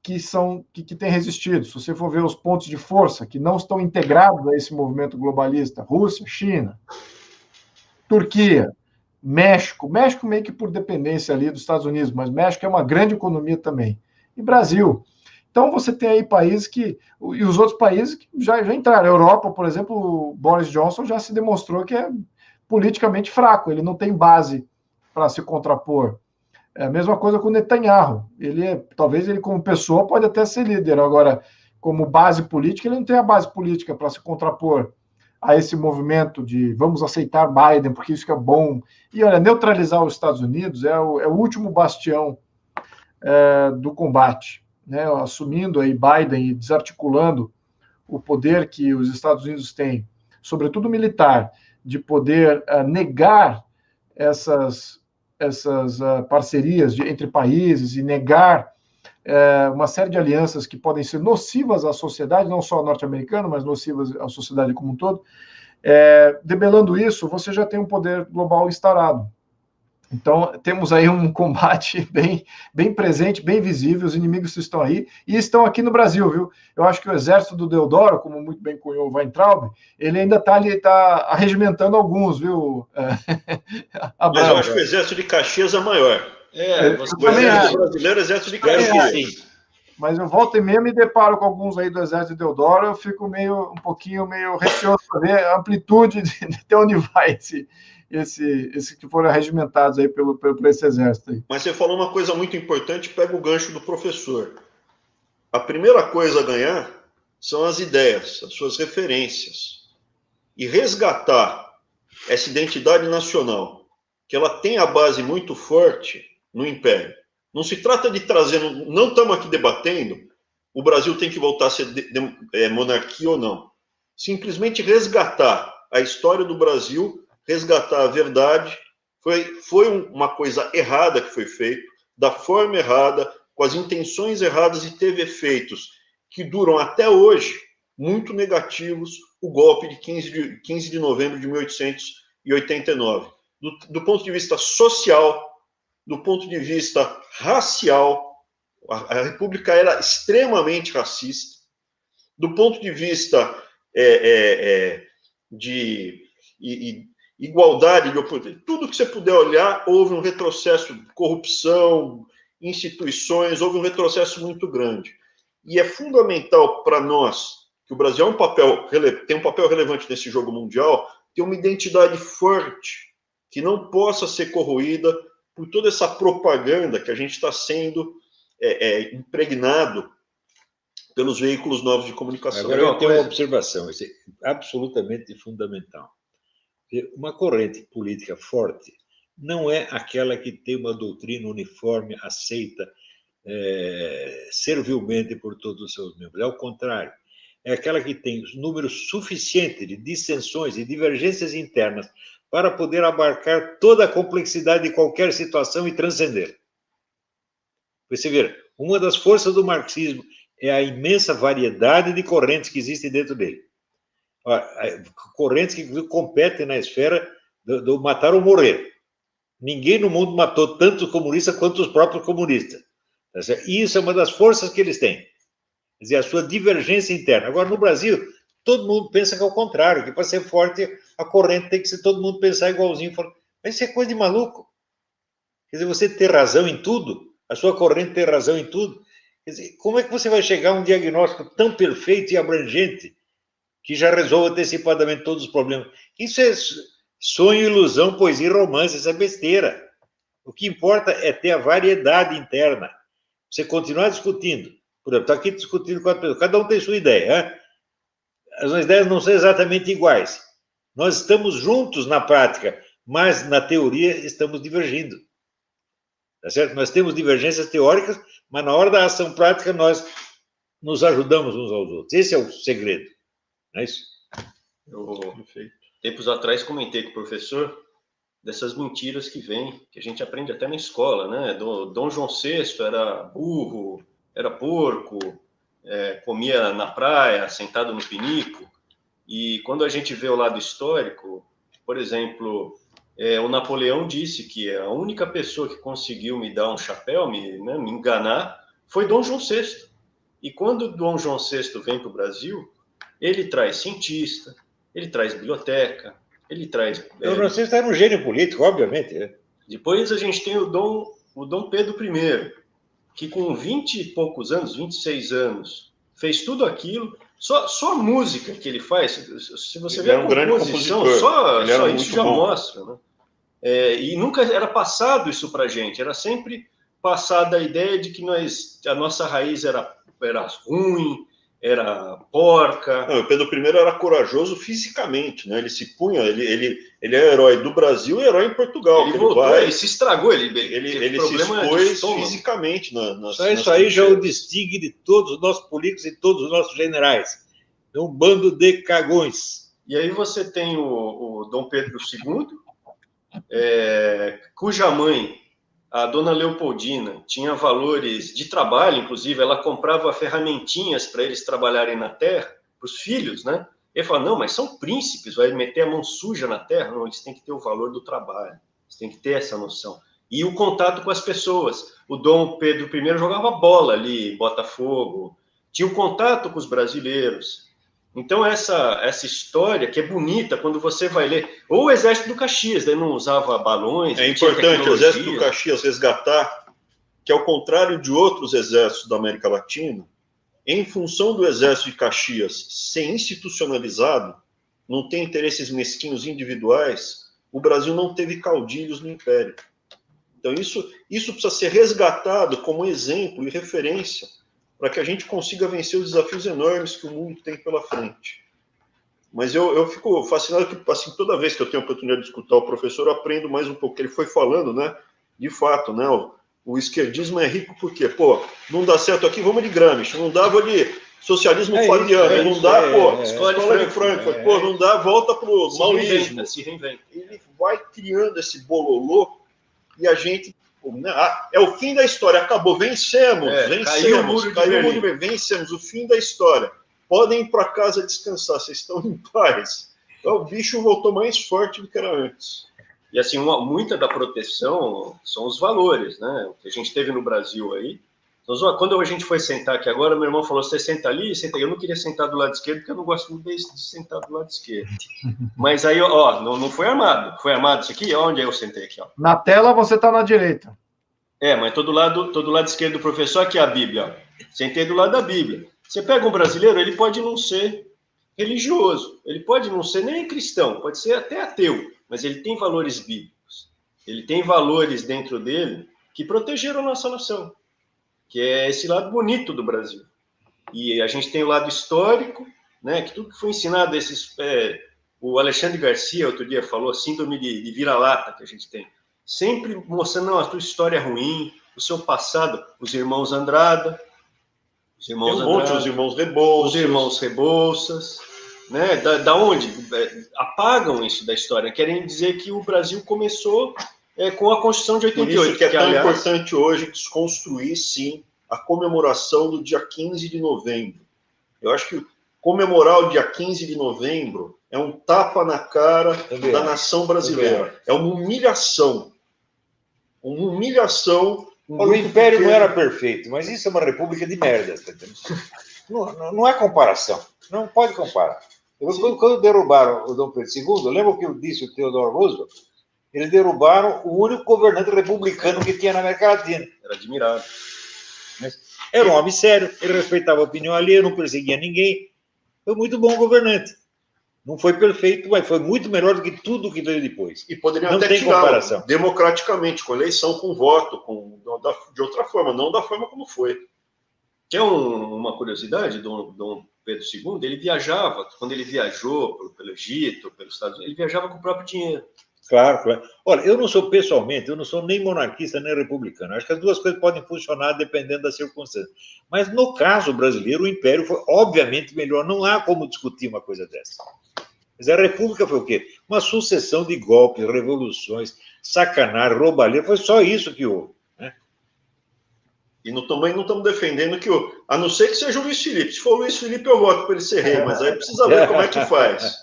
que têm resistido. Se você for ver os pontos de força que não estão integrados a esse movimento globalista, Rússia, China, Turquia, México meio que por dependência ali dos Estados Unidos, mas México é uma grande economia também, e Brasil. Então você tem aí países e os outros países que já entraram. A Europa, por exemplo, o Boris Johnson já se demonstrou que é politicamente fraco, ele não tem base para se contrapor. É a mesma coisa com o Netanyahu. Talvez ele como pessoa pode até ser líder, agora como base política ele não tem a base política para se contrapor a esse movimento de vamos aceitar Biden porque isso que é bom. E olha, neutralizar os Estados Unidos é o último bastião do combate, né? Assumindo aí Biden e desarticulando o poder que os Estados Unidos têm, sobretudo militar, de poder negar essas parcerias entre países e negar uma série de alianças que podem ser nocivas à sociedade, não só norte-americana, mas nocivas à sociedade como um todo. Debelando isso, você já tem um poder global instaurado. Então, temos aí um combate bem presente, bem visível, os inimigos estão aí, e estão aqui no Brasil, viu? Eu acho que o exército do Deodoro, como muito bem cunhou o Weintraub, ele ainda está arregimentando alguns, viu? Mas eu acho que o exército de Caxias é maior. O exército brasileiro é o exército de Caxias. Sim. Mas eu volto e meio me deparo com alguns aí do exército de Deodoro, eu fico um pouquinho receoso para ver a amplitude de até onde vai esses que foram regimentados aí por esse exército aí. Mas você falou uma coisa muito importante, pega o gancho do professor. A primeira coisa a ganhar são as ideias, as suas referências. E resgatar essa identidade nacional, que ela tem a base muito forte no Império. Não se trata de trazer, não estamos aqui debatendo, o Brasil tem que voltar a ser monarquia ou não. Simplesmente resgatar a história do Brasil, resgatar a verdade, foi uma coisa errada que foi feita, da forma errada, com as intenções erradas e teve efeitos que duram até hoje, muito negativos, o golpe de 15 de novembro de 1889. Do ponto de vista social, do ponto de vista racial, a República era extremamente racista, do ponto de vista de igualdade de oportunidade, tudo que você puder olhar, houve um retrocesso de corrupção, instituições, houve um retrocesso muito grande. E é fundamental para nós, que o Brasil tem um papel relevante nesse jogo mundial, ter uma identidade forte, que não possa ser corroída por toda essa propaganda que a gente está sendo impregnado pelos veículos novos de comunicação. Agora, eu tenho uma observação, isso é absolutamente fundamental. Uma corrente política forte não é aquela que tem uma doutrina uniforme, aceita servilmente por todos os seus membros. É o contrário. É aquela que tem número suficiente de dissensões e divergências internas para poder abarcar toda a complexidade de qualquer situação e transcender. Você vê, uma das forças do marxismo é a imensa variedade de correntes que existem dentro dele. Correntes que competem na esfera do matar ou morrer. Ninguém no mundo matou tanto os comunistas quanto os próprios comunistas. E isso é uma das forças que eles têm. Quer dizer, a sua divergência interna. Agora, no Brasil, todo mundo pensa que é o contrário, que para ser forte, a corrente tem que ser todo mundo pensar igualzinho. Mas isso é coisa de maluco. Quer dizer, você ter razão em tudo, a sua corrente ter razão em tudo. Quer dizer, como é que você vai chegar a um diagnóstico tão perfeito e abrangente que já resolve antecipadamente todos os problemas? Isso é sonho, ilusão, poesia e romance, isso é besteira. O que importa é ter a variedade interna. Você continuar discutindo. Por exemplo, está aqui discutindo com a pessoa, cada um tem sua ideia. Hein? As ideias não são exatamente iguais. Nós estamos juntos na prática, mas na teoria estamos divergindo. Tá certo? Nós temos divergências teóricas, mas na hora da ação prática nós nos ajudamos uns aos outros. Esse é o segredo. Não é isso? Tempos atrás comentei com o professor dessas mentiras que vêm, que a gente aprende até na escola, né? Dom João VI era burro, era porco, comia na praia, sentado no pinico. E quando a gente vê o lado histórico, por exemplo, o Napoleão disse que a única pessoa que conseguiu me dar um chapéu, me enganar, foi Dom João VI. E quando Dom João VI vem para o Brasil, ele traz cientista, ele traz biblioteca, ele traz... Dom João VI era um gênio político, obviamente. Depois a gente tem o Dom Pedro I, que com 20 e poucos anos, 26 anos, fez tudo aquilo. Só a música que ele faz, se você vê a composição, só isso já mostra. Né? E nunca era passado isso para a gente, era sempre passada a ideia de que a nossa raiz era ruim, era porca. Não, o Pedro I era corajoso fisicamente, né? Ele se punha, ele é herói do Brasil e herói em Portugal. Ele voltou, ele se estragou, ele se expôs fisicamente. Só isso aí já o distingue de todos os nossos políticos e todos os nossos generais. É um bando de cagões. E aí você tem o Dom Pedro II, cuja mãe, a dona Leopoldina, tinha valores de trabalho, inclusive, ela comprava ferramentinhas para eles trabalharem na terra, para os filhos, né? Ele falou, não, mas são príncipes, vai meter a mão suja na terra? Não, eles têm que ter o valor do trabalho, eles têm que ter essa noção. E o contato com as pessoas. O Dom Pedro I jogava bola ali, Botafogo, tinha o contato com os brasileiros. Então, essa história, que é bonita, quando você vai ler... Ou o Exército do Caxias, ele não usava balões... É importante o Exército do Caxias resgatar que, ao contrário de outros exércitos da América Latina, em função do Exército de Caxias ser institucionalizado, não tem interesses mesquinhos individuais, o Brasil não teve caudilhos no Império. Então, isso precisa ser resgatado como exemplo e referência para que a gente consiga vencer os desafios enormes que o mundo tem pela frente. Mas eu fico fascinado que, assim, toda vez que eu tenho a oportunidade de escutar o professor, eu aprendo mais um pouco. Ele foi falando, né? De fato, né? O esquerdismo é rico porque, não dá certo aqui, vamos de Gramsci. Não dá, vou de socialismo fabiano. Não dá, escola de Frankfurt. Não dá, volta para o maoísmo. Se reinventa. Ele vai criando esse bololô e a gente... é o fim da história, acabou, vencemos, caiu o muro de Berlim, vencemos, o fim da história. Podem ir para casa descansar, vocês estão em paz. Então, o bicho voltou mais forte do que era antes. E assim, muita da proteção são os valores, né? O que a gente teve no Brasil aí. Quando a gente foi sentar aqui agora, meu irmão falou, você senta ali, senta aí. Eu não queria sentar do lado esquerdo, porque eu não gosto muito de sentar do lado esquerdo. Mas aí, não foi armado. Foi armado isso aqui? Onde eu sentei aqui, ó? Na tela você está na direita. Mas todo lado esquerdo do professor, aqui é a Bíblia, ó. Sentei do lado da Bíblia. Você pega um brasileiro, ele pode não ser religioso. Ele pode não ser nem cristão, pode ser até ateu, mas ele tem valores bíblicos. Ele tem valores dentro dele que protegeram a nossa nação, que é esse lado bonito do Brasil. E a gente tem o lado histórico, né, que tudo que foi ensinado, o Alexandre Garcia, outro dia, falou a síndrome de vira-lata que a gente tem. Sempre mostrando, não, a tua história é ruim, o seu passado, os irmãos Andrada, os irmãos Rebouças, né? Da onde? Apagam isso da história, querem dizer que o Brasil começou com a Constituição de 88. Por isso que é tão importante hoje desconstruir, sim, a comemoração do dia 15 de novembro. Eu acho que comemorar o dia 15 de novembro é um tapa na cara da nação brasileira. É uma humilhação. Uma humilhação. O Império não era perfeito, mas isso é uma república de merda. Tá entendendo? Não é comparação. Não pode comparar. Quando derrubaram o Dom Pedro II, lembra o que disse o Theodore Roosevelt? Eles derrubaram o único governante republicano que tinha na América Latina. Era admirável. Era um homem sério, ele respeitava a opinião alheia, não perseguia ninguém. Foi muito bom governante. Não foi perfeito, mas foi muito melhor do que tudo que veio depois. E poderiam até tirar democraticamente, com eleição, com voto, de outra forma, não da forma como foi. Que é uma curiosidade, Dom Pedro II, ele viajava, quando ele viajou pelo Egito, pelos Estados Unidos, ele viajava com o próprio dinheiro. Claro, claro. Olha, eu não sou nem monarquista, nem republicano. Acho que as duas coisas podem funcionar dependendo das circunstâncias. Mas, no caso brasileiro, o Império foi, obviamente, melhor. Não há como discutir uma coisa dessa. Mas a República foi o quê? Uma sucessão de golpes, revoluções, sacanagem, roubalheira. Foi só isso que houve. Né? E também não estamos defendendo que a não ser que seja o Luiz Felipe. Se for o Luiz Felipe, eu voto para ele ser rei. Mas aí precisa ver como é que faz.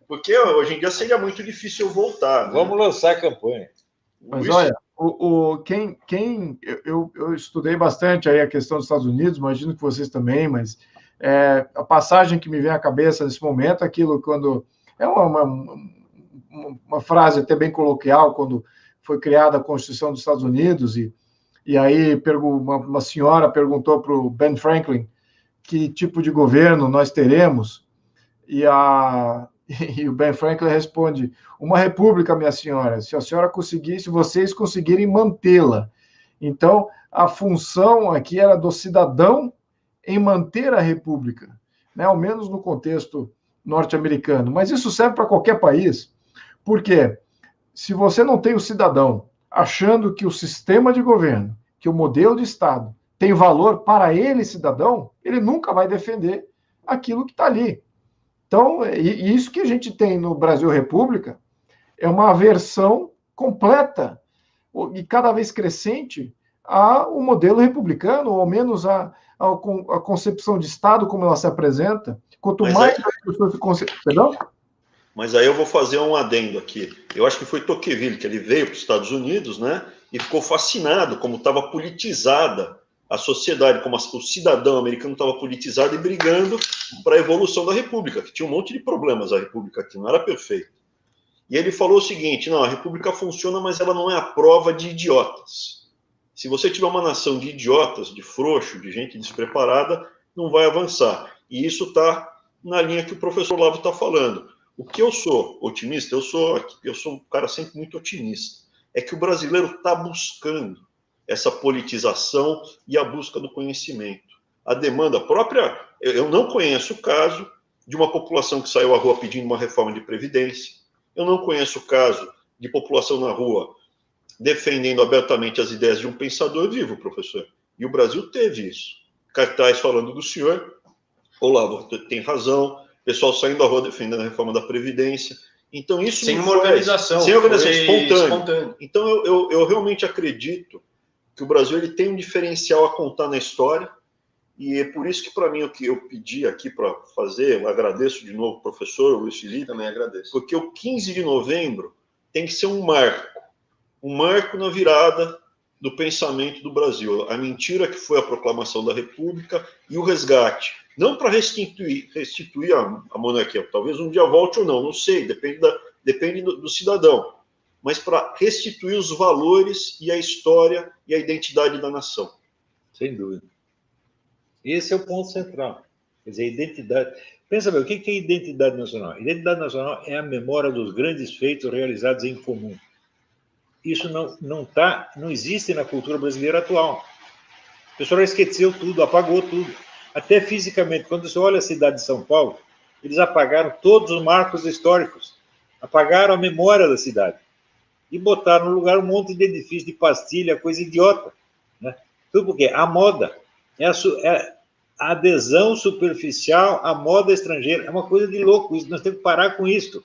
Porque hoje em dia seria muito difícil voltar. Né? Vamos lançar a campanha. Mas olha, eu estudei bastante aí a questão dos Estados Unidos, imagino que vocês também, mas a passagem que me vem à cabeça nesse momento, aquilo quando... É uma frase até bem coloquial, quando foi criada a Constituição dos Estados Unidos, e aí uma senhora perguntou para o Ben Franklin que tipo de governo nós teremos, e o Ben Franklin responde: uma república, minha senhora, se a senhora conseguir, se vocês conseguirem mantê-la. Então, a função aqui era do cidadão em manter a república, né? Ao menos no contexto norte-americano. Mas isso serve para qualquer país, porque se você não tem o cidadão achando que o sistema de governo, que o modelo de Estado tem valor para ele, cidadão, ele nunca vai defender aquilo que está ali. Então, isso que a gente tem no Brasil República é uma aversão completa e cada vez crescente ao modelo republicano, ou ao menos a concepção de Estado como ela se apresenta. Quanto mais as pessoas se concentram... Perdão? Mas aí eu vou fazer um adendo aqui. Eu acho que foi Tocqueville, que ele veio para os Estados Unidos, né, e ficou fascinado como estava politizada a sociedade, como o cidadão americano estava politizado e brigando para a evolução da República, que tinha um monte de problemas a República aqui, não era perfeita. E ele falou o seguinte: não, a República funciona, mas ela não é a prova de idiotas. Se você tiver uma nação de idiotas, de frouxo, de gente despreparada, não vai avançar. E isso está na linha que o professor Olavo está falando. O que eu sou otimista, eu sou um cara sempre muito otimista, é que o brasileiro está buscando essa politização e a busca do conhecimento. A demanda própria, eu não conheço o caso de uma população que saiu à rua pedindo uma reforma de previdência, eu não conheço o caso de população na rua defendendo abertamente as ideias de um pensador vivo, professor. E o Brasil teve isso. Cartaz falando do senhor, Olavo tem razão, pessoal saindo à rua defendendo a reforma da Previdência. Então, isso sem uma organização. Sem organização espontânea. Então, eu realmente acredito que o Brasil ele tem um diferencial a contar na história, e é por isso que, para mim, o que eu pedi aqui para fazer, eu agradeço de novo o professor Luiz Felipe. Também agradeço. Porque o 15 de novembro tem que ser um marco na virada do pensamento do Brasil. A mentira que foi a proclamação da República e o resgate. Não para restituir a monarquia, talvez um dia volte ou não sei, depende do cidadão, mas para restituir os valores e a história e a identidade da nação. Sem dúvida. Esse é o ponto central. Quer dizer, a identidade. Pensa bem, o que é identidade nacional? Identidade nacional é a memória dos grandes feitos realizados em comum. Isso não existe na cultura brasileira atual. O pessoal esqueceu tudo, apagou tudo. Até fisicamente, quando você olha a cidade de São Paulo, eles apagaram todos os marcos históricos, apagaram a memória da cidade e botaram no lugar um monte de edifício de pastilha, coisa idiota, né? Tudo porque a moda é a adesão superficial à moda estrangeira. É uma coisa de louco isso, nós temos que parar com isso,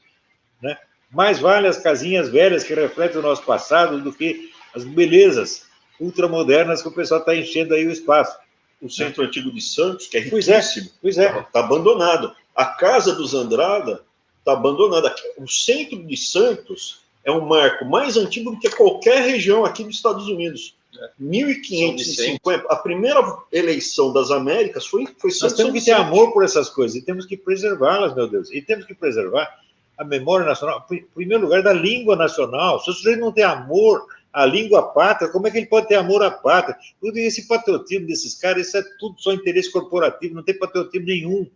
né? Mais vale as casinhas velhas que refletem o nosso passado do que as belezas ultramodernas que o pessoal está enchendo aí o espaço. O Centro Antigo de Santos, que é riquíssimo, está abandonado. A Casa dos Andrada está abandonada. O Centro de Santos é um marco mais antigo do que qualquer região aqui dos Estados Unidos. 1550, a primeira eleição das Américas foi Nós temos que ter amor por essas coisas e temos que preservá-las, meu Deus. E temos que preservar a memória nacional, em primeiro lugar, da língua nacional. Se o sujeito não tem amor à língua pátria, como é que ele pode ter amor à pátria? Tudo esse patriotismo desses caras, isso é tudo só interesse corporativo, não tem patriotismo nenhum.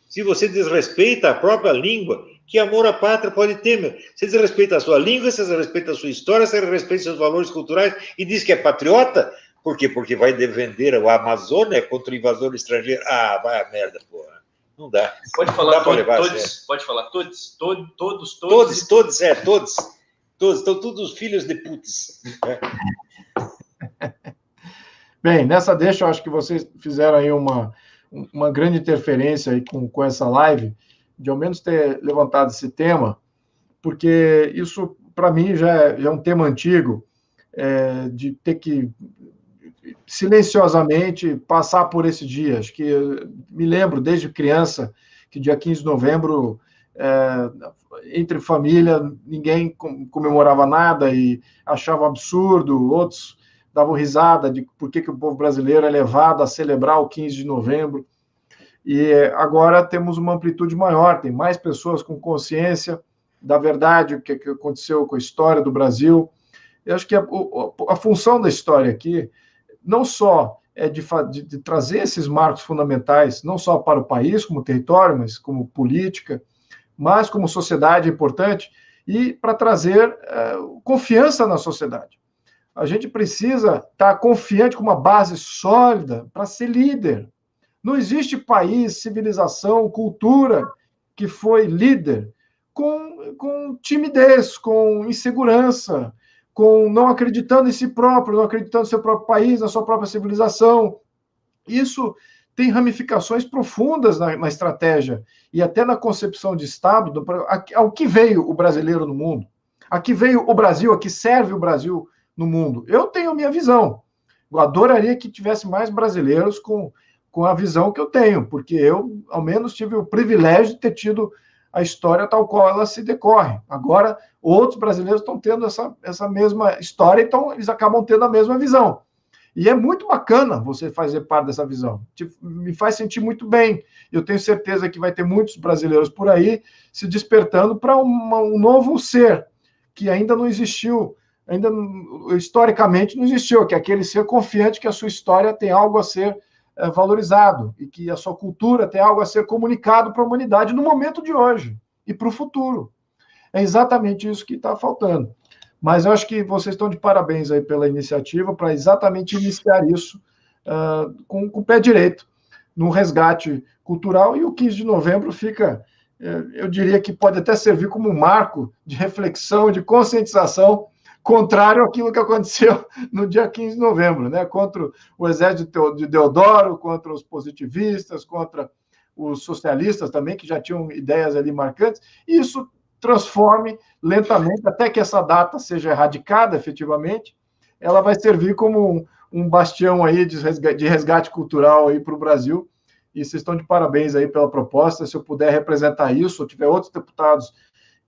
Se você desrespeita a própria língua, que amor à pátria pode ter, meu? Você desrespeita a sua língua, você desrespeita a sua história, você desrespeita seus valores culturais e diz que é patriota? Por quê? Porque vai defender a Amazônia contra o invasor estrangeiro? Ah, vai a merda, porra. Não dá. Pode falar todos. Pode falar todos. Todos. Estão todos filhos de putz. Bem, nessa deixa, eu acho que vocês fizeram aí uma grande interferência aí com essa live, de ao menos ter levantado esse tema, porque isso, para mim, já é um tema antigo, de ter que silenciosamente passar por esse dia. Acho que me lembro, desde criança, que dia 15 de novembro, entre família, ninguém comemorava nada e achava absurdo, outros davam risada de por que o povo brasileiro é levado a celebrar o 15 de novembro. E agora temos uma amplitude maior, tem mais pessoas com consciência da verdade, o que aconteceu com a história do Brasil. Eu acho que a função da história aqui não só é de trazer esses marcos fundamentais, não só para o país, como território, mas como política, mas como sociedade importante, e para trazer confiança na sociedade. A gente precisa estar confiante com uma base sólida para ser líder. Não existe país, civilização, cultura que foi líder com timidez, com insegurança, com não acreditando em si próprio, não acreditando no seu próprio país, na sua própria civilização. Isso tem ramificações profundas na estratégia e até na concepção de Estado, ao que veio o brasileiro no mundo, a que veio o Brasil, a que serve o Brasil no mundo. Eu tenho a minha visão. Eu adoraria que tivesse mais brasileiros com a visão que eu tenho, porque eu, ao menos, tive o privilégio de ter tido a história tal qual ela se decorre. Agora, outros brasileiros estão tendo essa mesma história, então eles acabam tendo a mesma visão. E é muito bacana você fazer parte dessa visão. Me faz sentir muito bem. Eu tenho certeza que vai ter muitos brasileiros por aí se despertando para um novo ser que ainda não existiu, ainda historicamente não existiu, que é aquele ser confiante que a sua história tem algo a ser valorizado e que a sua cultura tem algo a ser comunicado para a humanidade no momento de hoje e para o futuro. É exatamente isso que está faltando. Mas eu acho que vocês estão de parabéns aí pela iniciativa para exatamente iniciar isso com o pé direito, no resgate cultural, e o 15 de novembro fica, eu diria que pode até servir como um marco de reflexão, de conscientização, contrário àquilo que aconteceu no dia 15 de novembro, né? Contra o exército de Deodoro, contra os positivistas, contra os socialistas também, que já tinham ideias ali marcantes. Isso transforme lentamente, até que essa data seja erradicada efetivamente, ela vai servir como um bastião aí de resgate cultural aí para o Brasil. E vocês estão de parabéns aí pela proposta. Se eu puder representar isso, ou tiver outros deputados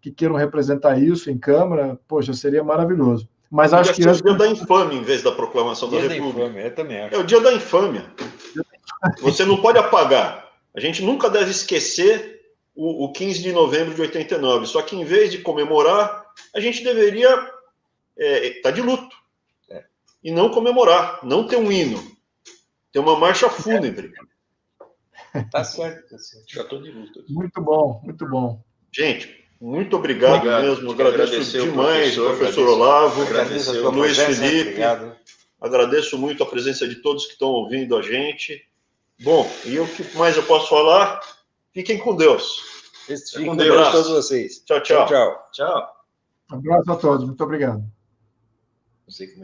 que queiram representar isso em Câmara, poxa, seria maravilhoso. Mas acho que... é o dia da infâmia, em vez da proclamação da República. Infâmia, eu também acho. É o dia da infâmia. Você não pode apagar. A gente nunca deve esquecer o 15 de novembro de 89. Só que, em vez de comemorar, a gente deveria estar de luto. E não comemorar, não ter um hino. Ter uma marcha fúnebre. Tá certo, tá certo. Já estou de luta. Muito bom, muito bom. Gente, muito obrigado mesmo. Agradeço demais o professor Olavo, o Luiz Felipe. Obrigado. Agradeço muito a presença de todos que estão ouvindo a gente. Bom, e o que mais eu posso falar? Fiquem com Deus. Fiquem com Deus a todos vocês. Tchau, tchau. Tchau. Um abraço a todos. Muito obrigado. Não sei como é.